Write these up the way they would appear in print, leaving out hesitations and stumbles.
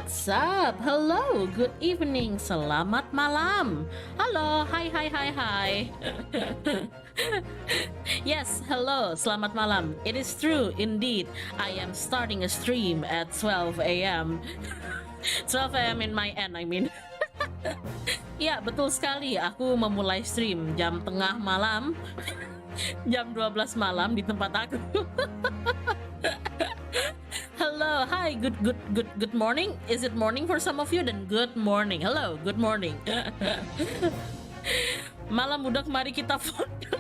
What's up? Hello, good evening, selamat malam. Halo, hi. Yes, hello, selamat malam. It is true, indeed. I am starting a stream at 12 a.m. 12 a.m. in my end, I mean. Ya, betul sekali. Aku memulai stream jam tengah malam. Jam 12 malam di tempat aku. Hello, hi, good morning. Is it morning for some of you? Then good morning. Hello, good morning. Malam budak, mari kita foto.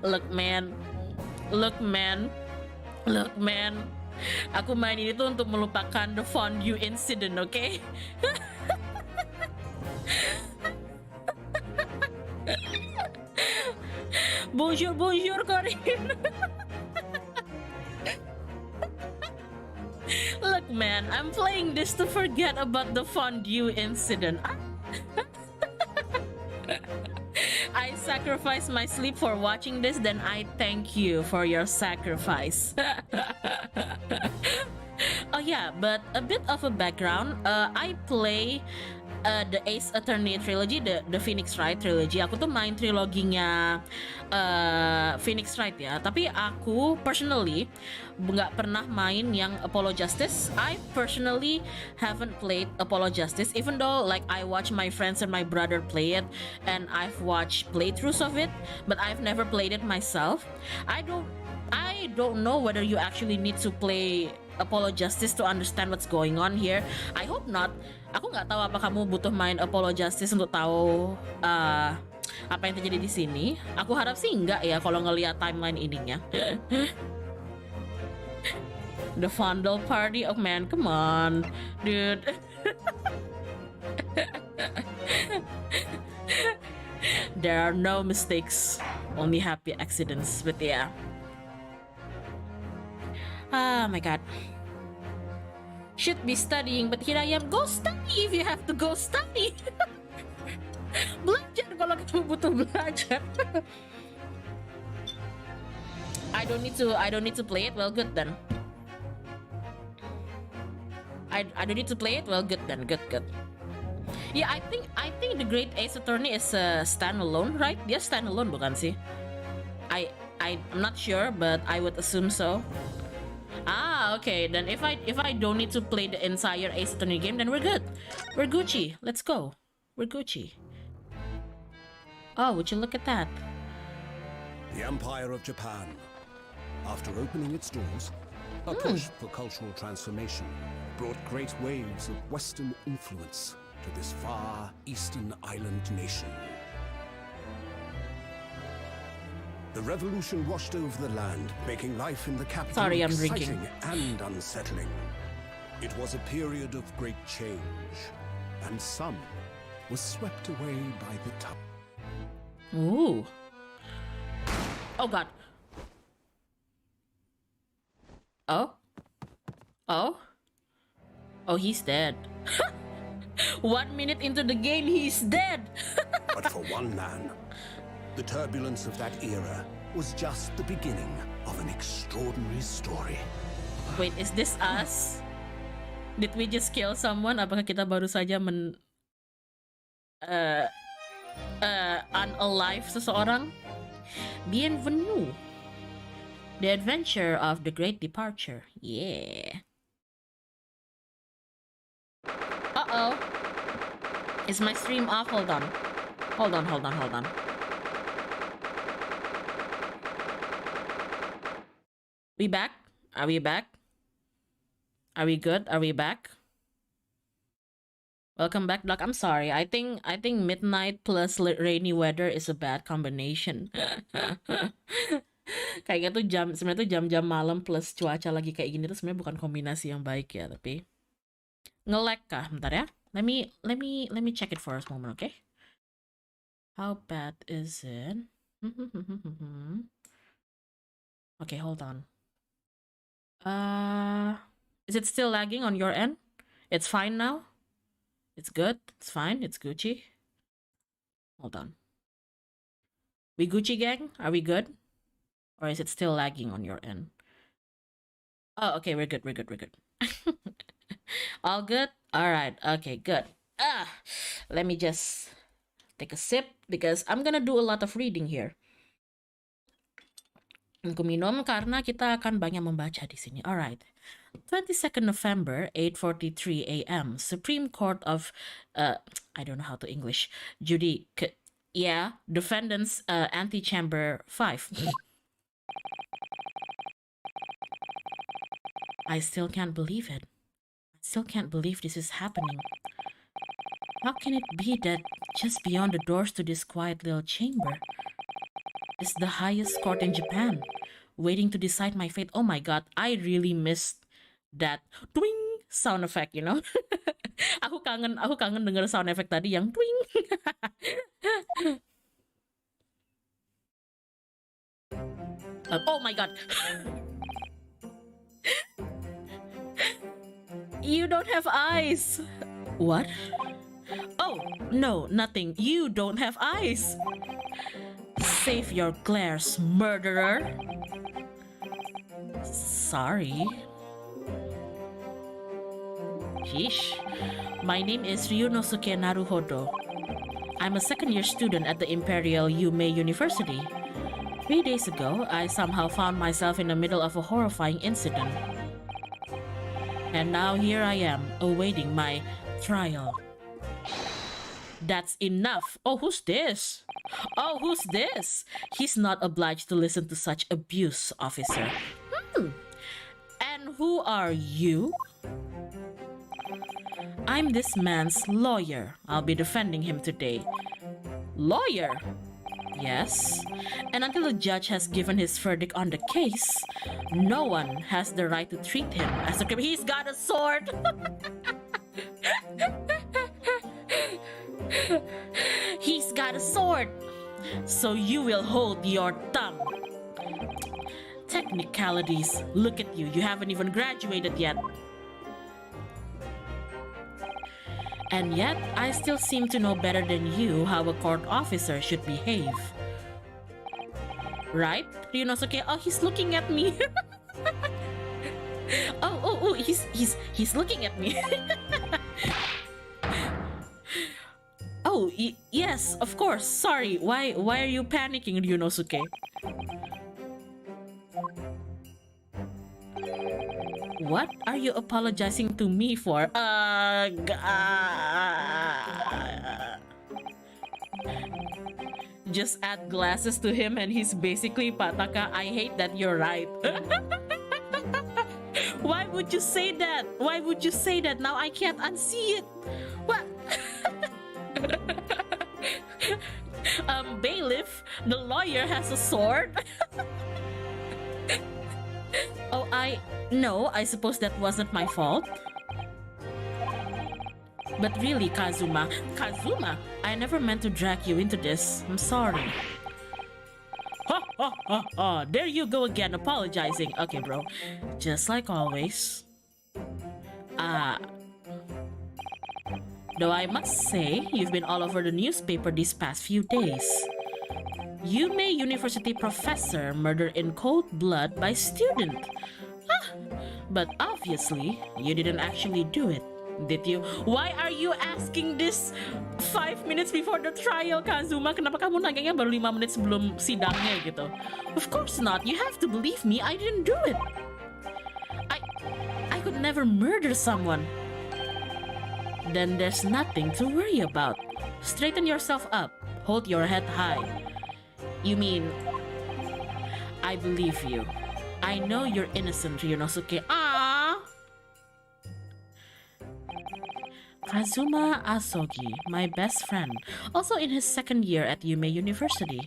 Look man. Aku main ini tuh untuk melupakan the fondue incident, okay? Bonjour, Corinne. Look, man, I'm playing this to forget about the fondue incident. I sacrifice my sleep for watching this, then I thank you for your sacrifice. Oh yeah, but a bit of a background. I play the Ace Attorney trilogy, the Phoenix Wright trilogy. Aku tuh main triloginya Phoenix Wright ya. Tapi aku personally nggak pernah main yang Apollo Justice. I personally haven't played Apollo Justice, even though like I watch my friends and my brother play it, and I've watched playthroughs of it, but I've never played it myself. I don't know whether you actually need to play Apollo Justice to understand what's going on here. I hope not. Aku nggak tahu apa kamu butuh main Apollo Justice untuk tahu apa yang terjadi di sini. Aku harap sih enggak ya kalau ngelihat timeline ininya. The Fondle Party, oh man, come on, dude. There are no mistakes, only happy accidents. But yeah. Oh my god. Should be studying, but here I am. Go study if you have to go study. Belajar kalau kamu butuh belajar. I don't need to play it. Well, good then. I don't need to play it. Well, good then. Good. Yeah, I think the Great Ace Attorney is standalone, right? Dia standalone bukan sih? I'm not sure, but I would assume so. Ah, okay. Then if I don't need to play the entire Ace Attorney game, then we're good. We're Gucci. Let's go. We're Gucci. Oh, would you look at that? The Empire of Japan, after opening its doors, a push for cultural transformation brought great waves of Western influence to this far eastern island nation. The revolution washed over the land, making life in the capital exciting and unsettling. It was a period of great change, and some was swept away by the tide. Ooh. Oh god. Oh, he's dead. 1 minute into the game, he's dead. But for one man, the turbulence of that era was just the beginning of an extraordinary story. Wait, is this us? Did we just kill someone? Apakah kita baru saja unalive seseorang? Bienvenue. The adventure of the great departure. Yeah. Uh-oh. Is my stream off? Hold on. We back? Are we back? Are we good? Are we back? Welcome back, Doc. I'm sorry. I think midnight plus rainy weather is a bad combination. Kayaknya tuh sebenarnya tuh jam-jam malam plus cuaca lagi kayak gini tuh sebenarnya bukan kombinasi yang baik ya, tapi nge-lag kah? Bentar ya. Let me check it for a moment, okay? How bad is it? Okay, hold on. Is it still lagging on your end? It's fine now? It's good? It's fine? It's Gucci? Hold on. We Gucci gang? Are we good? Or is it still lagging on your end? Oh, okay, we're good, we're good, we're good. All good? All right, okay, good. Let me just take a sip because I'm gonna do a lot of reading here. Aku minum karena kita akan banyak membaca di sini. Alright. 22nd November, 8:43 a.m. Supreme Court of I don't know how to English. Defendants Antechamber 5. I still can't believe it. I still can't believe this is happening. How can it be that just beyond the doors to this quiet little chamber is the highest court in Japan, waiting to decide my fate? Oh my god, I really missed that twing sound effect, you know? aku kangen denger sound effect tadi yang twing. Oh my god. You don't have eyes. What? Oh, no, nothing. You don't have eyes. Save your glares, murderer. Sorry. Sheesh. My name is Ryunosuke Naruhodo. I'm a second-year student at the Imperial Yume University. 3 days ago, I somehow found myself in the middle of a horrifying incident. And now here I am, awaiting my trial. That's enough. Oh, who's this? Oh, who's this? He's not obliged to listen to such abuse, officer. And who are you? I'm this man's lawyer. I'll be defending him today. Lawyer? Yes. And until the judge has given his verdict on the case, no one has the right to treat him as a criminal. He's got a sword! He's got a sword! So you will hold your tongue. Technicalities. Look at you. You haven't even graduated yet. And yet, I still seem to know better than you how a court officer should behave. Right? Ryunosuke? Oh, he's looking at me. oh, he's looking at me. Oh, yes, of course. Sorry. Why are you panicking, Ryunosuke? What are you apologizing to me for? Just add glasses to him and he's basically pataka. I hate that you're right. Why would you say that? Why would you say that? Now I can't unsee it. What? Bailiff, the lawyer has a sword. Oh, no, I suppose that wasn't my fault. But really, Kazuma, I never meant to drag you into this. I'm sorry. Ha ha ha ha, there you go again, apologizing. Okay, bro, just like always. Though I must say, you've been all over the newspaper these past few days. Yume University professor murdered in cold blood by student. But obviously, you didn't actually do it, did you? Why are you asking this 5 minutes before the trial, Kazuma? Kenapa kamu nanyanya baru 5 menit sebelum sidangnya gitu? Of course not. You have to believe me. I didn't do it. I could never murder someone. Then there's nothing to worry about. Straighten yourself up. Hold your head high. You mean, I believe you. I know you're innocent, Ryunosuke. Kazuma Asogi, my best friend, also in his second year at Yume University.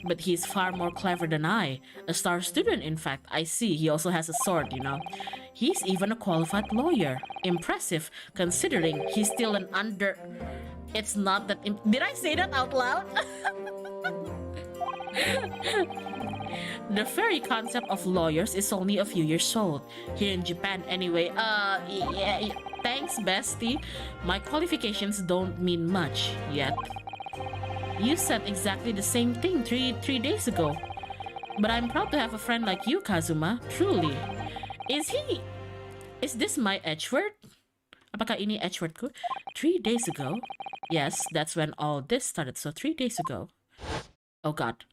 But he's far more clever than I. A star student, in fact. I see he also has a sword, you know. He's even a qualified lawyer. Impressive, considering he's still an under... It's not that... Did I say that out loud? The very concept of lawyers is only a few years old. Here in Japan, anyway. Yeah, thanks, bestie. My qualifications don't mean much yet. You said exactly the same thing three days ago. But I'm proud to have a friend like you, Kazuma. Truly. Is this my Edgeword? Apakah ini Edgewordku? 3 days ago? Yes, that's when all this started, so 3 days ago. Oh god.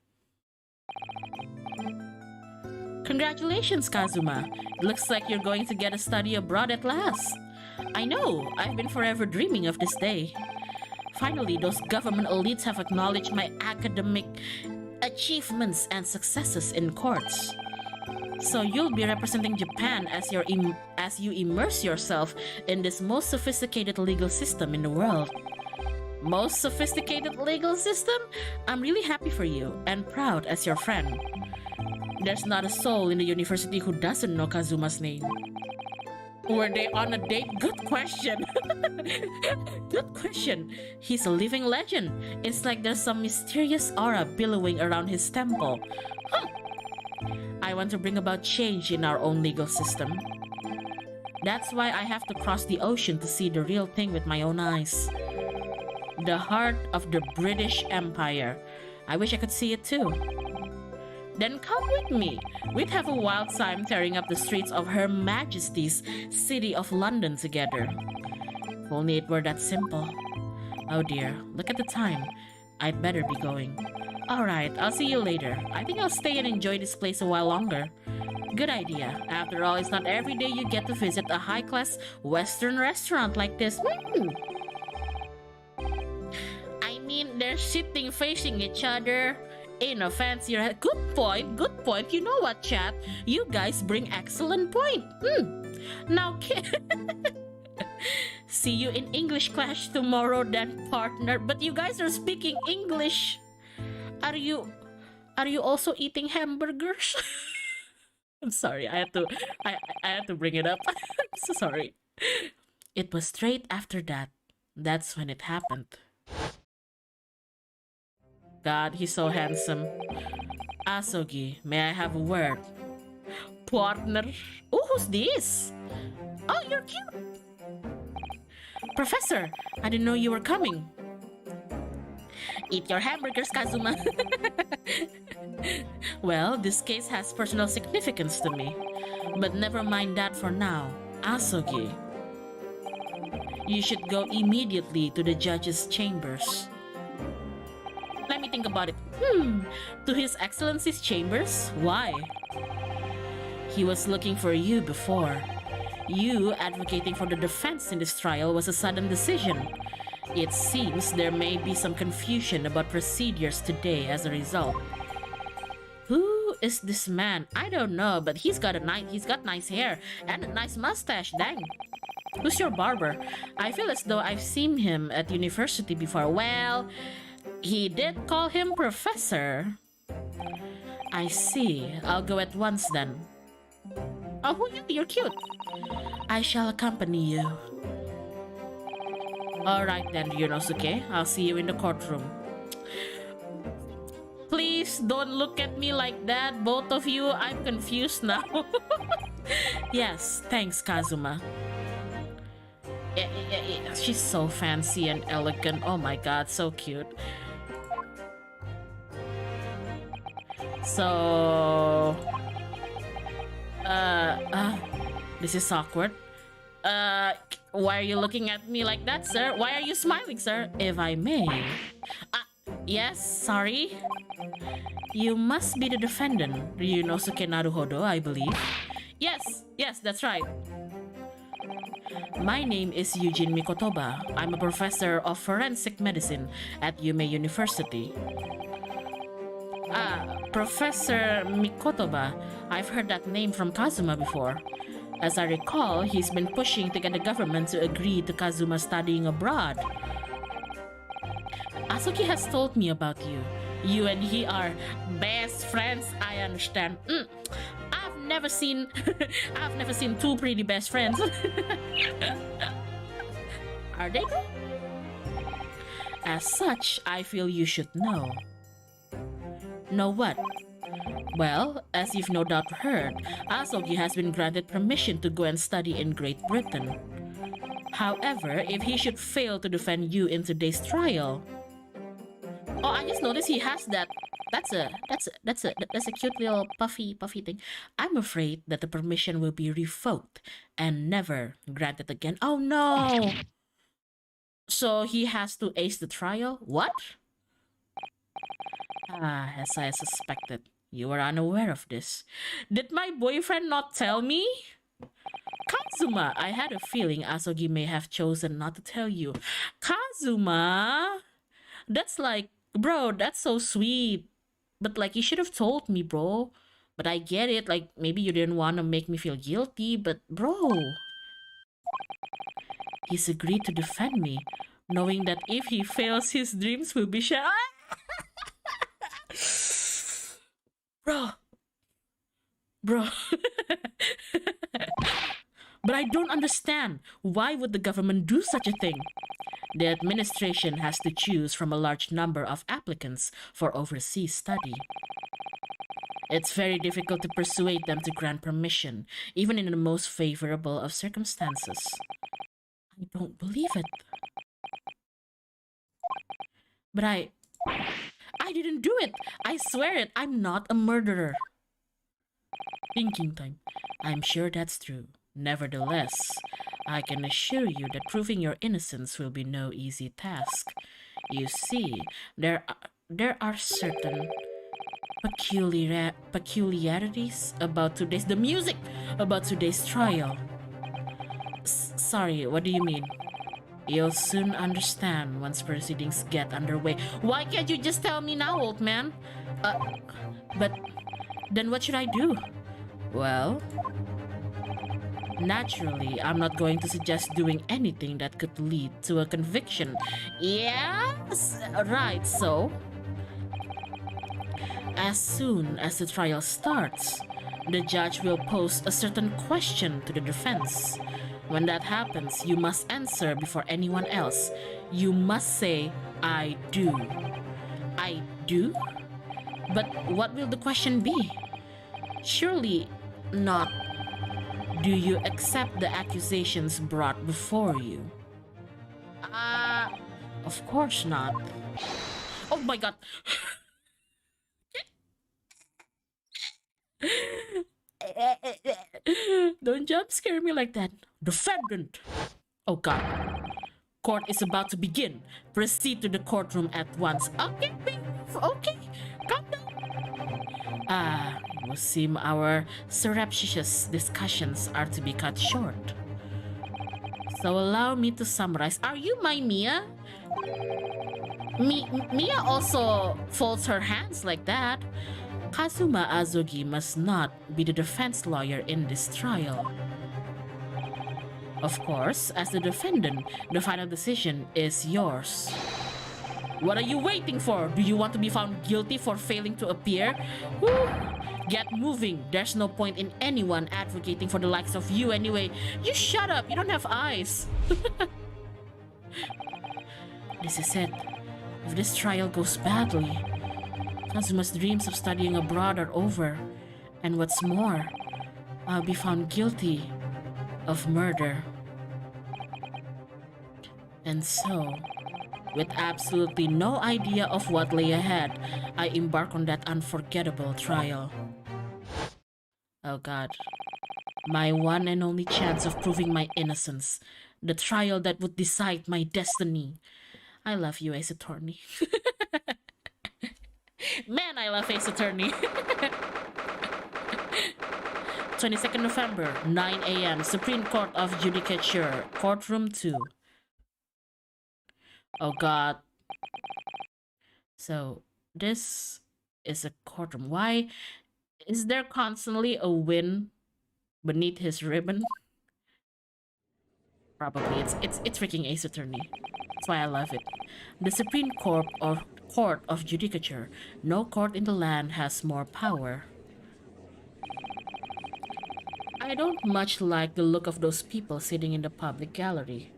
Congratulations, Kazuma. It looks like you're going to get a study abroad at last. I know, I've been forever dreaming of this day. Finally, those government elites have acknowledged my academic achievements and successes in courts. So you'll be representing Japan as you immerse yourself in this most sophisticated legal system in the world. Most sophisticated legal system? I'm really happy for you and proud as your friend. There's not a soul in the university who doesn't know Kazuma's name. Were they on a date? Good question. Good question. He's a living legend. It's like there's some mysterious aura billowing around his temple. Huh. I want to bring about change in our own legal system. That's why I have to cross the ocean to see the real thing with my own eyes. The heart of the British Empire. I wish I could see it too. Then come with me. We'd have a wild time tearing up the streets of Her Majesty's City of London together. If only it were that simple. Oh dear, look at the time. I'd better be going. Alright, I'll see you later. I think I'll stay and enjoy this place a while longer. Good idea. After all, it's not every day you get to visit a high-class Western restaurant like this. I mean, they're sitting facing each other in a fancier... Good point, good point. You know what, chat? You guys bring excellent point. Now, see you in English class tomorrow then, partner. But you guys are speaking English. Are you also eating hamburgers? I'm sorry, I had to bring it up. I'm so sorry. It was straight after that. That's when it happened. God, he's so handsome. Asogi, may I have a word? Partner. Oh, who's this? Oh, you're cute. Professor, I didn't know you were coming. Eat your hamburgers, Kazuma. Well, this case has personal significance to me. But never mind that for now. Asogi, you should go immediately to the judge's chambers. Let me think about it. To His Excellency's chambers? Why? He was looking for you before. You advocating for the defense in this trial was a sudden decision. It seems there may be some confusion about procedures today as a result. Who is this man? I don't know, but he's got nice hair and a nice mustache. Dang. Who's your barber? I feel as though I've seen him at university before. Well, he did call him Professor. I see. I'll go at once then. Oh, who are you? You're cute. I shall accompany you. Alright then, Ryunosuke. I'll see you in the courtroom. Please don't look at me like that, both of you. I'm confused now. Yes, thanks, Kazuma. She's so fancy and elegant. Oh my god, so cute. So... this is awkward. Why are you looking at me like that, sir? Why are you smiling, sir? If I may. Yes, sorry. You must be the defendant, Ryunosuke Naruhodo, I believe. Yes, that's right. My name is Eugene Mikotoba. I'm a professor of forensic medicine at Yume University. Professor Mikotoba. I've heard that name from Kazuma before. As I recall, he's been pushing to get the government to agree to Kazuma studying abroad. Asuki has told me about you. You and he are best friends, I understand. I've never seen two pretty best friends. Are they good? As such, I feel you should know. Know what? Well, as you've no doubt heard, Asogi has been granted permission to go and study in Great Britain. However, if he should fail to defend you in today's trial... Oh, I just noticed he has that That's a cute little puffy thing. I'm afraid that the permission will be revoked and never granted again. Oh no! So he has to ace the trial? What? Ah, as I suspected. You were unaware of this. Did my boyfriend not tell me? Kazuma, I had a feeling Asogi may have chosen not to tell you. Kazuma? That's like, bro, that's so sweet. But like, you should have told me, bro. But I get it, like, maybe you didn't want to make me feel guilty, but bro. He's agreed to defend me, knowing that if he fails, his dreams will be shattered. Bro. But I don't understand. Why would the government do such a thing? The administration has to choose from a large number of applicants for overseas study. It's very difficult to persuade them to grant permission, even in the most favorable of circumstances. I don't believe it. But I didn't do it. I swear it. I'm not a murderer. Thinking time. I'm sure that's true. Nevertheless, I can assure you that proving your innocence will be no easy task. You see, there are certain peculiarities about today's trial. Sorry, what do you mean? You'll soon understand once proceedings get underway. Why can't you just tell me now, old man? But then what should I do? Well, naturally, I'm not going to suggest doing anything that could lead to a conviction. Yes, right, so as soon as the trial starts, the judge will pose a certain question to the defense. When that happens, you must answer before anyone else. You must say, I do. I do? But what will the question be? Surely not, do you accept the accusations brought before you? Of course not. Oh my god. Don't jump scare me like that. Defendant! Oh god. Court is about to begin. Proceed to the courtroom at once. Okay, okay. Calm down. It would seem our surreptitious discussions are to be cut short. So allow me to summarize. Are you my Mia? Mia also folds her hands like that. Kazuma Azogi must not be the defense lawyer in this trial. Of course, as the defendant, the final decision is yours. What are you waiting for? Do you want to be found guilty for failing to appear? Woo! Get moving. There's no point in anyone advocating for the likes of you anyway. You shut up. You don't have eyes. This is it. If this trial goes badly, Kazuma's dreams of studying abroad are over. And what's more, I'll be found guilty of murder. And so, with absolutely no idea of what lay ahead, I embark on that unforgettable trial. Oh god. My one and only chance of proving my innocence. The trial that would decide my destiny. I love you, Ace Attorney. Man, I love Ace Attorney. 22nd November, 9 a.m. Supreme Court of Judicature, Courtroom 2. Oh god. So, this is a courtroom. Why is there constantly a wind beneath his ribbon? Probably it's freaking Ace Attorney. That's why I love it. The Supreme Court of Judicature. No court in the land has more power. I don't much like the look of those people sitting in the public gallery.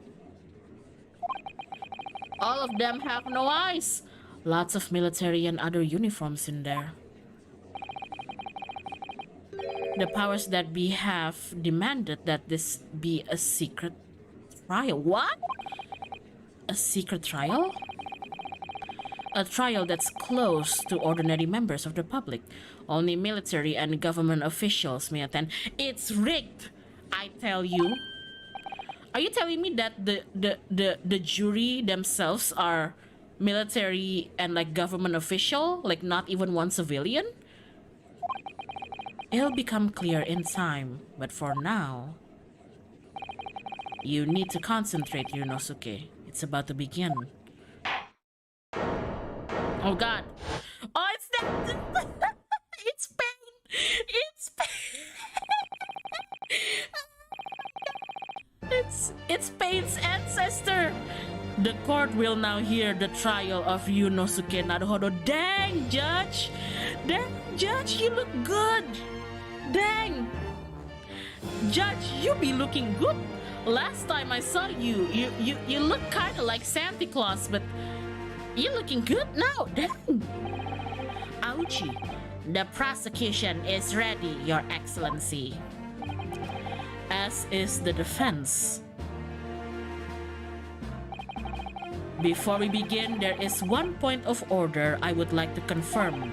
All of them have no eyes. Lots of military and other uniforms in there. The powers that be have demanded that this be a secret trial. What? A secret trial? a trial that's closed to ordinary members of the public. Only military and government officials may attend. It's rigged, I tell you. Are you telling me that the jury themselves are military and like government official, like not even one civilian? It'll become clear in time, but for now, you need to concentrate, Yunosuke. It's about to begin. Oh god. Oh, it's that. It's pain. It's pain. It's pain's ancestor. The court will now hear the trial of Yunosuke Naruhodo. Dang, Judge! Dang, Judge, you look good! Dang! Judge, you be looking good. Last time I saw you, you look kinda like Santa Claus, but you looking good now. Dang! Ouchie. The prosecution is ready, Your Excellency. As is the defense. Before we begin, there is one point of order I would like to confirm.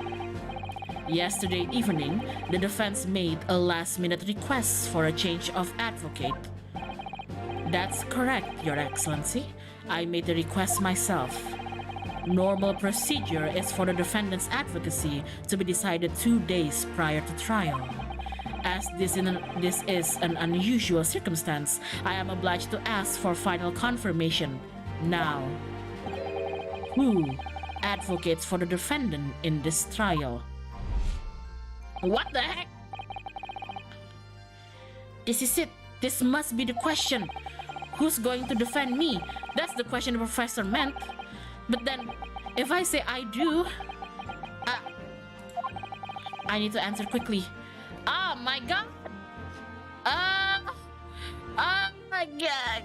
Yesterday evening, the defense made a last-minute request for a change of advocate. That's correct, Your Excellency. I made the request myself. Normal procedure is for the defendant's advocacy to be decided 2 days prior to trial. As this is an unusual circumstance, I am obliged to ask for final confirmation now. Who advocates for the defendant in this trial? What the heck? This is it. This must be the question. Who's going to defend me? That's the question the professor meant. But then, if I say I do, I need to answer quickly. Oh my god! Oh my god!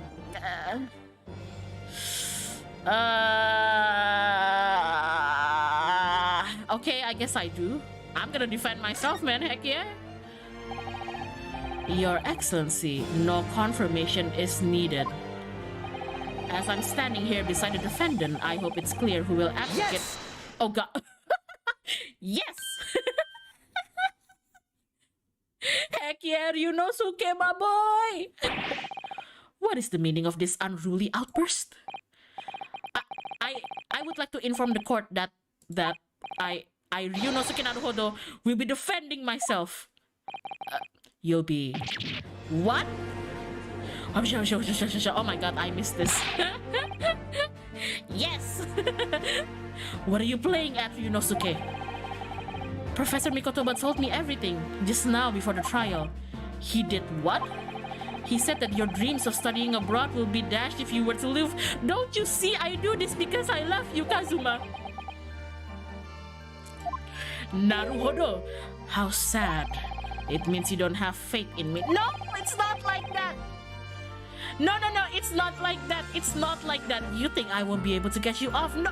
Okay, I guess I do. I'm gonna defend myself, man. Heck yeah! Your Excellency, no confirmation is needed. As I'm standing here beside the defendant, I hope it's clear who will advocate. Yes! Oh god. Yes! Heck yeah, Yunosuke, my boy! What is the meaning of this unruly outburst? I would like to inform the court that I Yunosuke Naruhodo will be defending myself. You'll be what? Oh my god, I missed this. Yes! What are you playing at, Yunosuke? Professor Mikotoba told me everything just now before the trial. He did what? He said that your dreams of studying abroad will be dashed if you were to live. Don't you see I do this because I love you, Kazuma? Naruhodo, how sad. It means you don't have faith in me. No, it's not like that. No, it's not like that. It's not like that. You think I won't be able to get you off? No.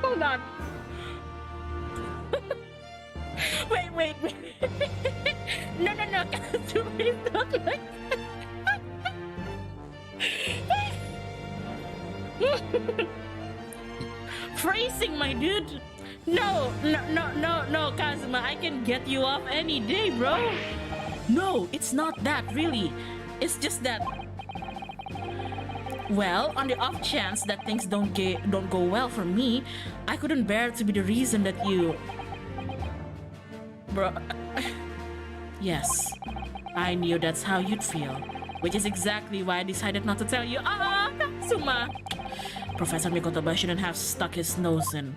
Hold on. Wait. No. It's not like that. Phrasing, my dude. No, Kazuma, I can get you off any day, bro. No, it's not that, really. It's just that, well, on the off chance that things don't go well for me, I couldn't bear to be the reason that you... Bro... Yes, I knew that's how you'd feel, which is exactly why I decided not to tell you. Kazuma! Professor Mikotoba shouldn't have stuck his nose in.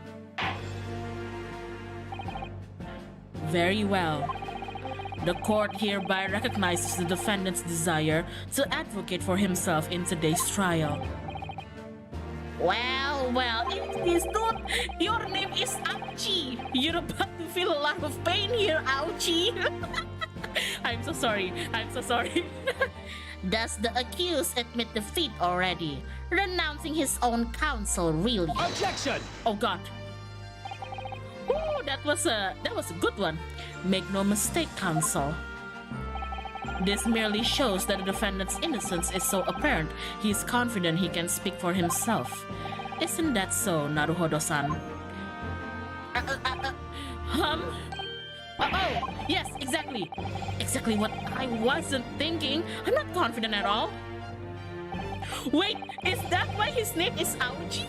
Very well. The court hereby recognizes the defendant's desire to advocate for himself in today's trial. Well, if this dude, your name is Ouchie. You're about to feel a lot of pain here, Ouchie. I'm so sorry. Does the accused admit defeat already? Renouncing his own counsel, really? Objection! Oh god. Ooh, that was a good one. Make no mistake, counsel. This merely shows that the defendant's innocence is so apparent, he is confident he can speak for himself. Isn't that so, Naruhodo-san? Oh, yes, exactly. Exactly what I wasn't thinking. I'm not confident at all. Wait, is that why his name is Aoji?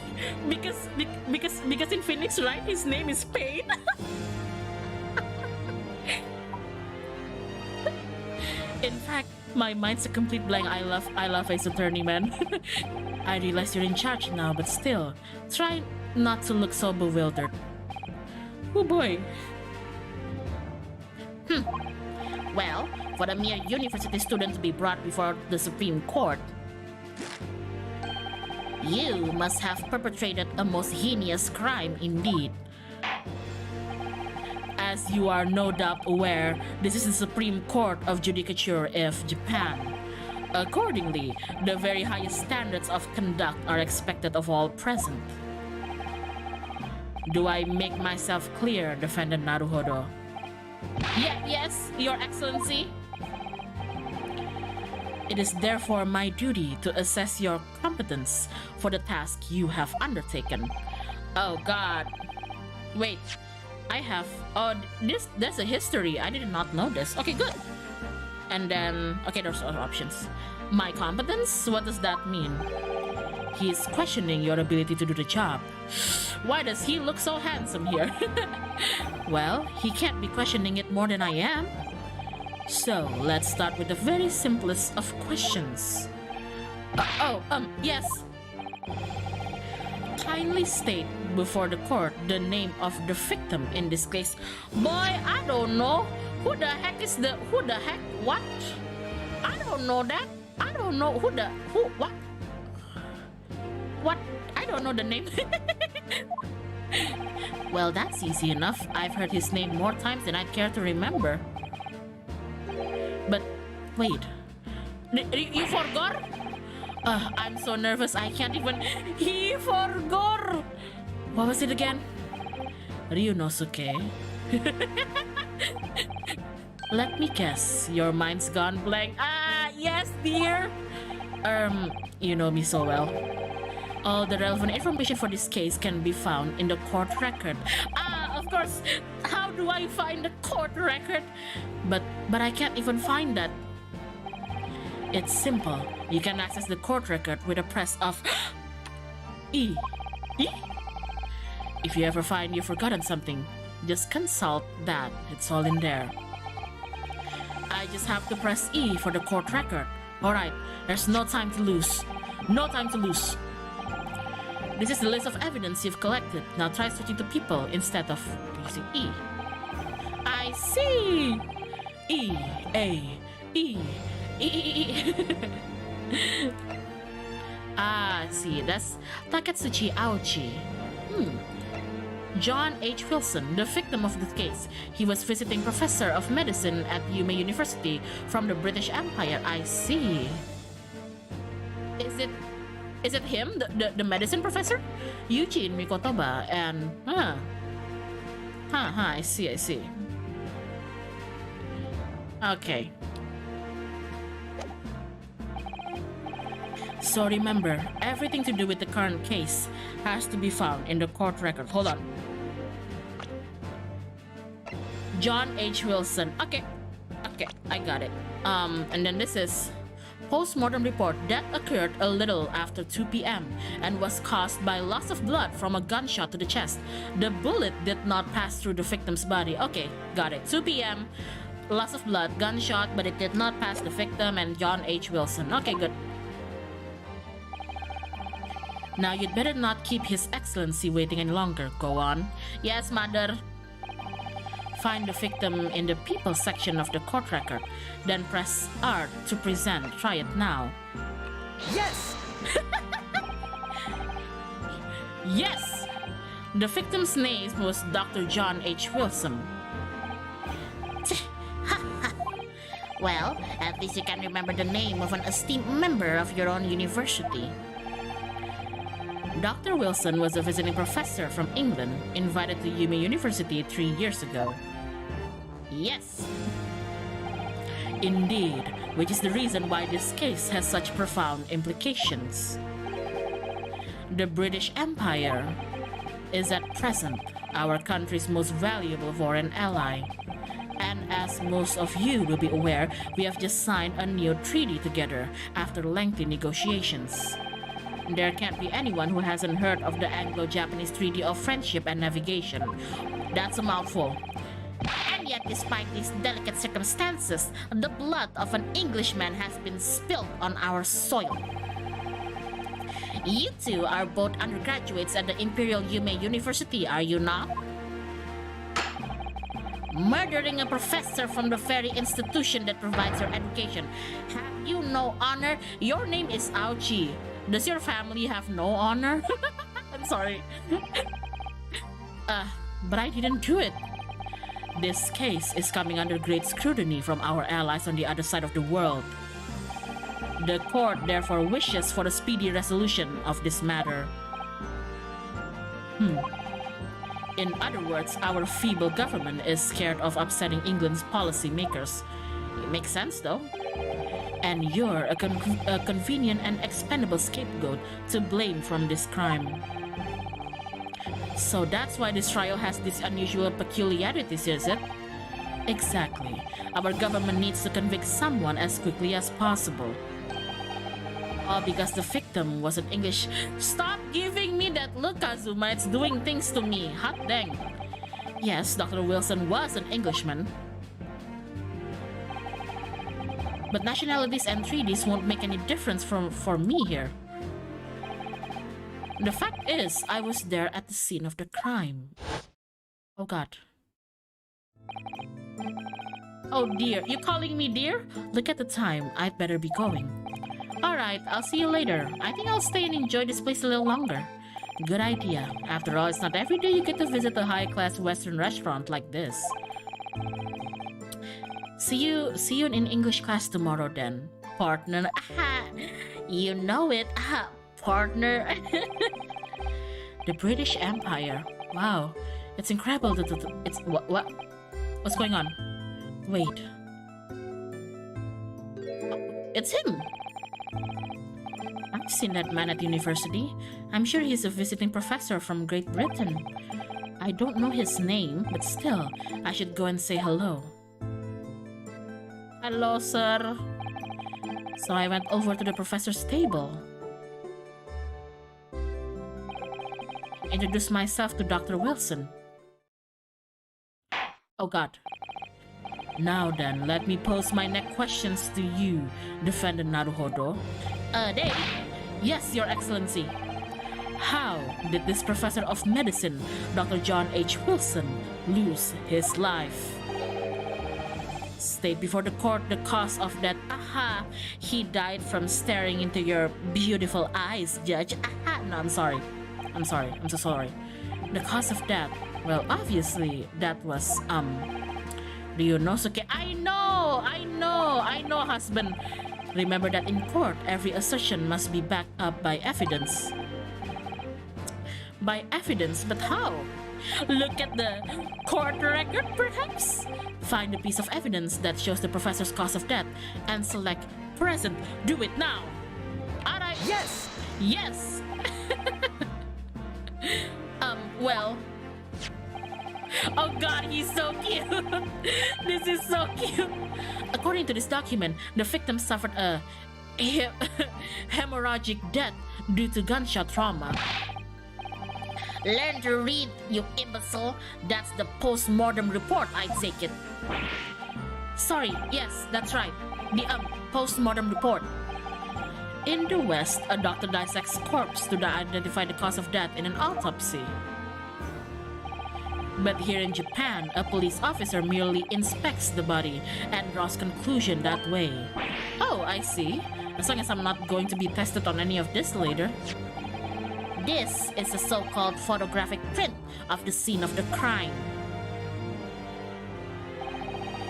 Because in Phoenix, right, his name is Pain? In fact, my mind's a complete blank. I love Ace Attorney, man. I realize you're in charge now, but still, try not to look so bewildered. Oh boy. Well, for a mere university student to be brought before the Supreme Court, you must have perpetrated a most heinous crime indeed. As you are no doubt aware, this is the Supreme Court of Judicature of Japan. Accordingly, the very highest standards of conduct are expected of all present. Do I make myself clear, Defendant Naruhodo? Yes, Your Excellency. It is therefore my duty to assess your competence for the task you have undertaken. Oh God. Wait, I have... Oh, there's a history. I did not know this. Okay, good. And then... Okay, there's other options. My competence? What does that mean? He is questioning your ability to do the job. Why does he look so handsome here? Well, he can't be questioning it more than I am. So, let's start with the very simplest of questions. Yes. Kindly state before the court the name of the victim in this case. Boy, I don't know. Who the heck? What? I don't know that. I don't know what? What? I don't know the name. Well, that's easy enough. I've heard his name more times than I'd care to remember. But, wait. You forgot? I'm so nervous I can't even... He forgot! What was it again? Ryunosuke. Let me guess. Your mind's gone blank. Yes, dear. You know me so well. All the relevant information for this case can be found in the court record. Of course. How do I find the court record? But I can't even find that. It's simple. You can access the court record with a press of E. If you ever find you've forgotten something, just consult that. It's all in there. I just have to press E for the court record. Alright, there's no time to lose. No time to lose. This is the list of evidence you've collected. Now try switching to people instead of using E. I see! E, A, E, E. I see. That's Taketsuchi Aochi. John H. Wilson, the victim of the case. He was visiting professor of medicine at Yume University from the British Empire. I see. Is it him, the medicine professor? Eugene Mikotoba and... I see. Okay. So remember, everything to do with the current case has to be found in the court record. Hold on. John H. Wilson. Okay, I got it. And then this is post-mortem report. Death occurred a little after 2 p.m. and was caused by loss of blood from a gunshot to the chest. The bullet did not pass through the victim's body. Okay, got it. 2 p.m. Loss of blood, gunshot, but it did not pass the victim and John H. Wilson. Okay, good. Now you'd better not keep His Excellency waiting any longer. Go on. Yes, Mother. Find the victim in the people section of the court record. Then press R to present. Try it now. Yes! Yes! The victim's name was Dr. John H. Wilson. Well, at least you can remember the name of an esteemed member of your own university. Dr. Wilson was a visiting professor from England, invited to Yume University 3 years ago. Yes. Indeed, which is the reason why this case has such profound implications. The British Empire is at present our country's most valuable foreign ally. And as most of you will be aware, we have just signed a new treaty together after lengthy negotiations. There can't be anyone who hasn't heard of the Anglo-Japanese Treaty of Friendship and Navigation. That's a mouthful. And yet, despite these delicate circumstances, the blood of an Englishman has been spilled on our soil. You two are both undergraduates at the Imperial Yume University, are you not? Murdering a professor from the very institution that provides your education. Have you no honor? Your name is Aochi. Does your family have no honor? I'm sorry. But I didn't do it. This case is coming under great scrutiny from our allies on the other side of the world. The court therefore wishes for a speedy resolution of this matter. In other words, our feeble government is scared of upsetting England's policymakers. It makes sense, though. And you're a convenient and expendable scapegoat to blame from this crime. So that's why this trial has these unusual peculiarities, is it? Exactly. Our government needs to convict someone as quickly as possible. All because the victim was an English... Stop giving me that look, Kazuma. It's doing things to me. Hot dang. Yes, Dr. Wilson was an Englishman. But nationalities and treaties won't make any difference for me here. The fact is, I was there at the scene of the crime. Oh god. Oh dear, you calling me dear? Look at the time, I'd better be going. Alright, I'll see you later. I think I'll stay and enjoy this place a little longer. Good idea. After all, it's not every day you get to visit a high-class Western restaurant like this. See you in English class tomorrow then, partner. Aha, you know it. Aha, partner. The British Empire. Wow, it's incredible that it's what's going on? Wait, it's him. I've seen that man at university. I'm sure he's a visiting professor from Great Britain. I don't know his name, but still, I should go and say hello. Hello, sir. So I went over to the professor's table. Introduced myself to Dr. Wilson. Oh god. Now then, let me pose my next questions to you, Defendant Naruhodo. Day? Yes, Your Excellency. How did this professor of medicine, Dr. John H. Wilson, lose his life? State before the court the cause of that. Aha! He died from staring into your beautiful eyes, Judge. Aha! No, I'm sorry. I'm so sorry. The cause of death. Well, obviously, that was, do you know, Suke? I know, husband. Remember that in court, every assertion must be backed up by evidence. By evidence? But how? Look at the court record, perhaps? Find a piece of evidence that shows the professor's cause of death and select present. Do it now. Alright. Yes! Yes! Well... Oh god, he's so cute! This is so cute! According to this document, the victim suffered a hemorrhagic death due to gunshot trauma. Learn to read, you imbecile. That's the post-mortem report, I take it. Sorry, yes, that's right. The post-mortem report. In the West, a doctor dissects corpse to identify the cause of death in an autopsy. But here in Japan, a police officer merely inspects the body and draws conclusion that way. Oh, I see. As long as I'm not going to be tested on any of this later. This is a so-called photographic print of the scene of the crime.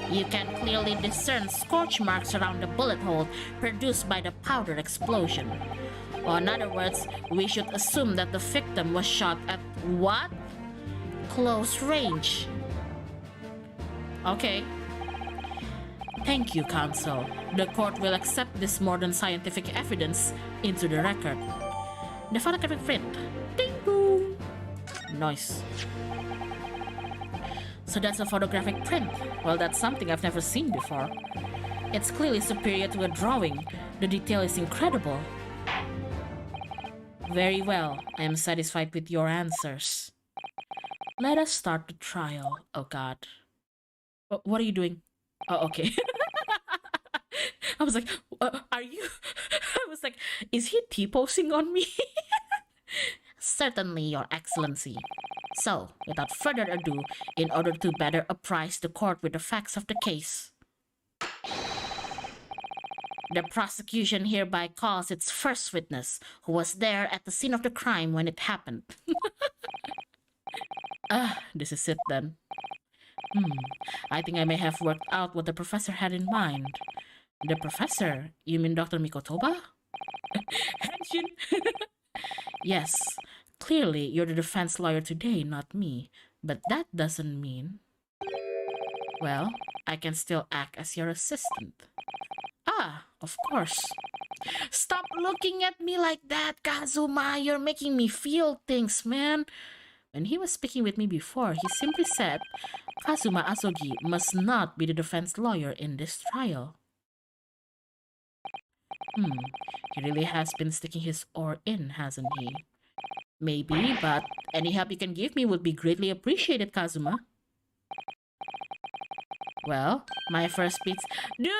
You can clearly discern scorch marks around the bullet hole produced by the powder explosion. Or in other words, we should assume that the victim was shot at what? Close range. Okay. Thank you, counsel. The court will accept this modern scientific evidence into the record. The photographic print. Ding boom. Nice. So that's a photographic print. Well, that's something I've never seen before. It's clearly superior to a drawing. The detail is incredible. Very well. I am satisfied with your answers. Let us start the trial. Oh god. What are you doing? Oh, okay. I was like, are you? I was like, is he T-posing on me? Certainly, Your Excellency. So, without further ado, in order to better apprise the court with the facts of the case, the prosecution hereby calls its first witness, who was there at the scene of the crime when it happened. This is it then. I think I may have worked out what the professor had in mind. The professor? You mean Dr. Mikotoba? Henshin? Yes. Clearly, you're the defense lawyer today, not me. But that doesn't mean... Well, I can still act as your assistant. Ah, of course. Stop looking at me like that, Kazuma. You're making me feel things, man. When he was speaking with me before, he simply said, Kazuma Asogi must not be the defense lawyer in this trial. He really has been sticking his oar in, hasn't he? Maybe, but any help you can give me would be greatly appreciated, Kazuma. Well, my first piece... Dude,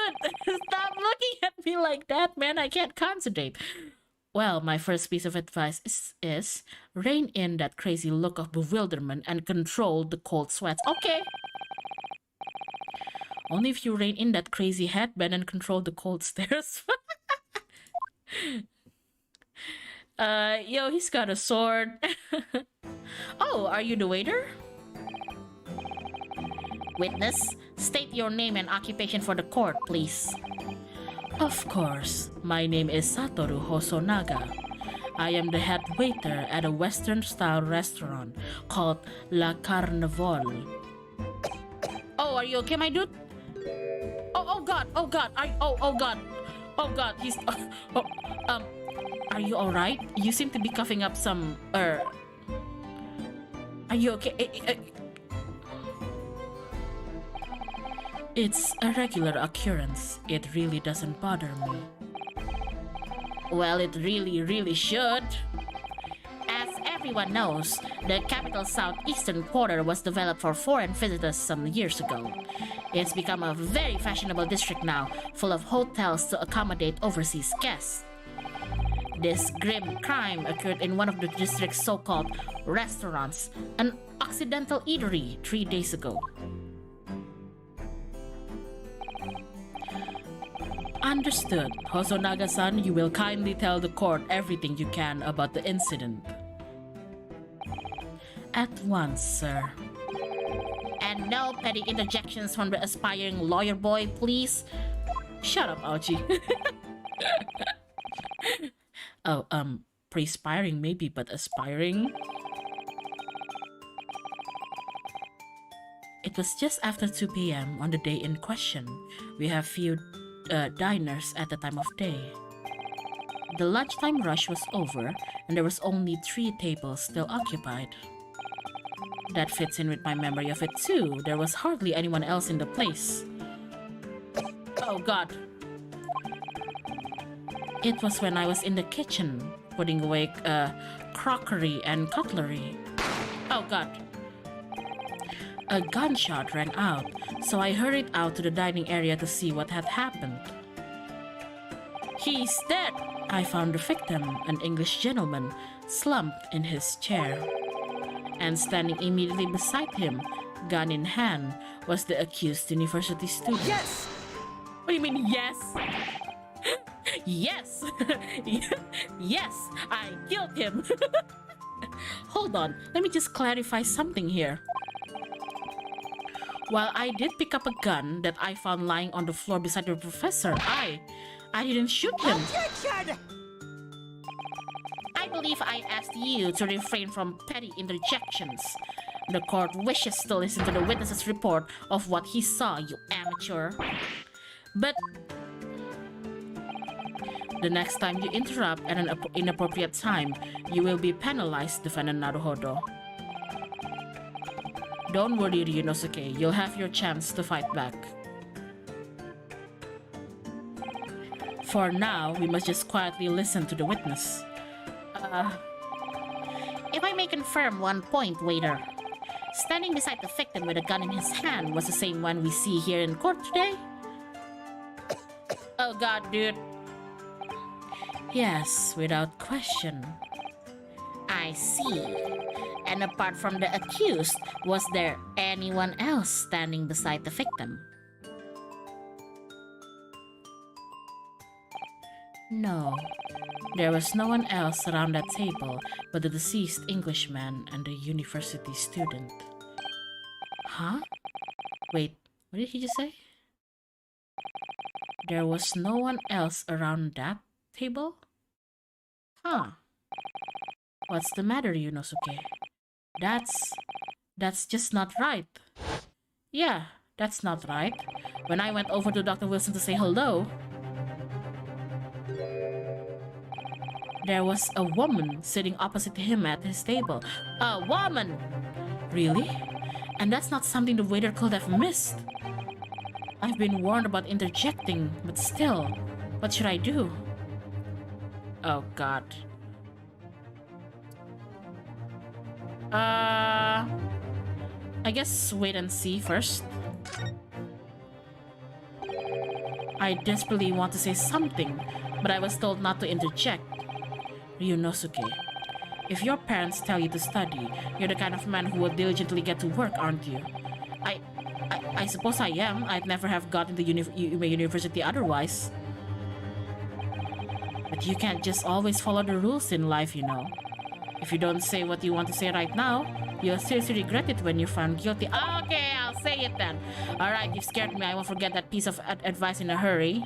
stop looking at me like that, man. I can't concentrate. Well, my first piece of advice is rein in that crazy look of bewilderment and control the cold sweats. Okay. Only if you rein in that crazy headband and control the cold stares. Yo, he's got a sword. Oh, are you the waiter? Witness, state your name and occupation for the court, please. Of course, my name is Satoru Hosonaga. I am the head waiter at a Western-style restaurant called La Carnival. Oh, are you okay, my dude? Oh god, oh god, oh god, he's... are you alright? You seem to be coughing up some... Are you okay? It's a regular occurrence. It really doesn't bother me. Well, it really should. As everyone knows, the capital southeastern quarter was developed for foreign visitors some years ago. It's become a very fashionable district now, full of hotels to accommodate overseas guests. This grim crime occurred in one of the district's so-called restaurants, an Occidental eatery, 3 days ago. Understood. Hosonaga-san, you will kindly tell the court everything you can about the incident. At once, sir. And no petty interjections from the aspiring lawyer boy, please. Shut up, Aochi. Oh, pre-aspiring maybe, but aspiring? It was just after 2 p.m. on the day in question. We have few diners at the time of day. The lunchtime rush was over, and there was only 3 tables still occupied. That fits in with my memory of it too. There was hardly anyone else in the place. Oh god. It was when I was in the kitchen, putting away crockery and cutlery. Oh god. A gunshot rang out, so I hurried out to the dining area to see what had happened. He's dead! I found the victim, an English gentleman, slumped in his chair. And standing immediately beside him, gun in hand, was the accused university student. Yes! What do you mean, yes? Yes! Yes, I killed him! Hold on, let me just clarify something here. While I did pick up a gun that I found lying on the floor beside the professor, I didn't shoot him. Objection! I believe I asked you to refrain from petty interjections. The court wishes to listen to the witness's report of what he saw, you amateur. But the next time you interrupt at an inappropriate time, you will be penalized, defended Naruhodo. Don't worry, Ryunosuke. You'll have your chance to fight back. For now, we must just quietly listen to the witness. If I may confirm one point, waiter. Standing beside the victim with a gun in his hand was the same one we see here in court today? Oh god, dude. Yes, without question. I see. And apart from the accused, was there anyone else standing beside the victim? No. There was no one else around that table but the deceased Englishman and the university student. Huh? Wait, what did he just say? There was no one else around that table? Huh. What's the matter, Yunosuke? That's just not right. Yeah, that's not right. When I went over to Dr. Wilson to say hello, there was a woman sitting opposite him at his table. A woman! Really? And that's not something the waiter could have missed. I've been warned about interjecting, but still, what should I do? Oh god. I guess wait and see first. I desperately want to say something, but I was told not to interject. Ryunosuke, if your parents tell you to study, you're the kind of man who will diligently get to work, aren't you? I suppose I am. I'd never have gotten to university otherwise. But you can't just always follow the rules in life, you know. If you don't say what you want to say right now, you'll seriously regret it when you're found guilty. Okay, I'll say it then. Alright, you've scared me. I won't forget that piece of advice in a hurry.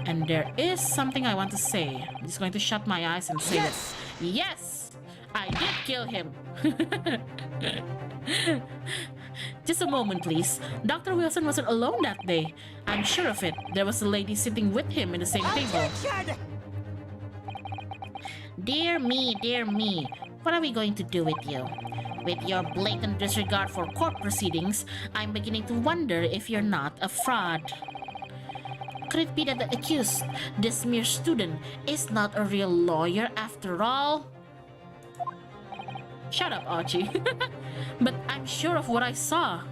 And there is something I want to say. I'm just going to shut my eyes and say it. Yes! I did kill him. Just a moment, please. Dr. Wilson wasn't alone that day. I'm sure of it. There was a lady sitting with him in the same table. Dear me, dear me. What are we going to do with you? With your blatant disregard for court proceedings, I'm beginning to wonder if you're not a fraud. Could it be that the accused, this mere student, is not a real lawyer after all? Shut up, Archie. But I'm sure of what I saw.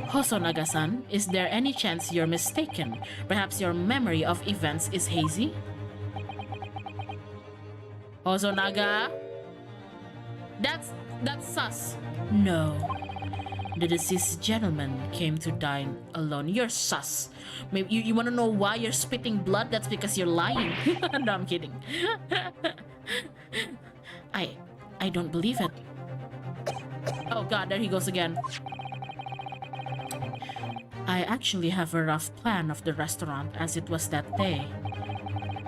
Hosonaga-san, is there any chance you're mistaken? Perhaps your memory of events is hazy? Hosonaga? That's sus. No. The deceased gentleman came to dine alone. You're sus. Maybe you want to know why you're spitting blood? That's because you're lying. No, I'm kidding. I don't believe it. Oh god, there he goes again. I actually have a rough plan of the restaurant as it was that day.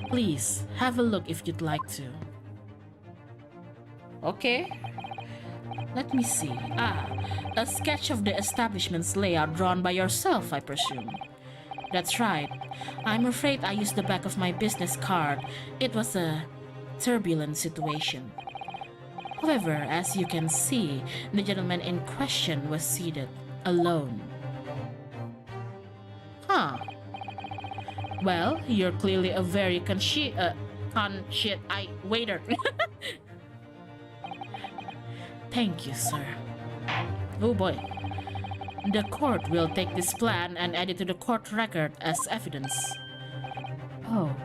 Please, have a look if you'd like to. Okay. Let me see. A sketch of the establishment's layout drawn by yourself, I presume. That's right. I'm afraid I used the back of my business card. It was a turbulent situation. However, as you can see, the gentleman in question was seated alone. Huh. Well, you're clearly a very waiter. Thank you, sir. Oh boy. The court will take this plan and add it to the court record as evidence. Oh,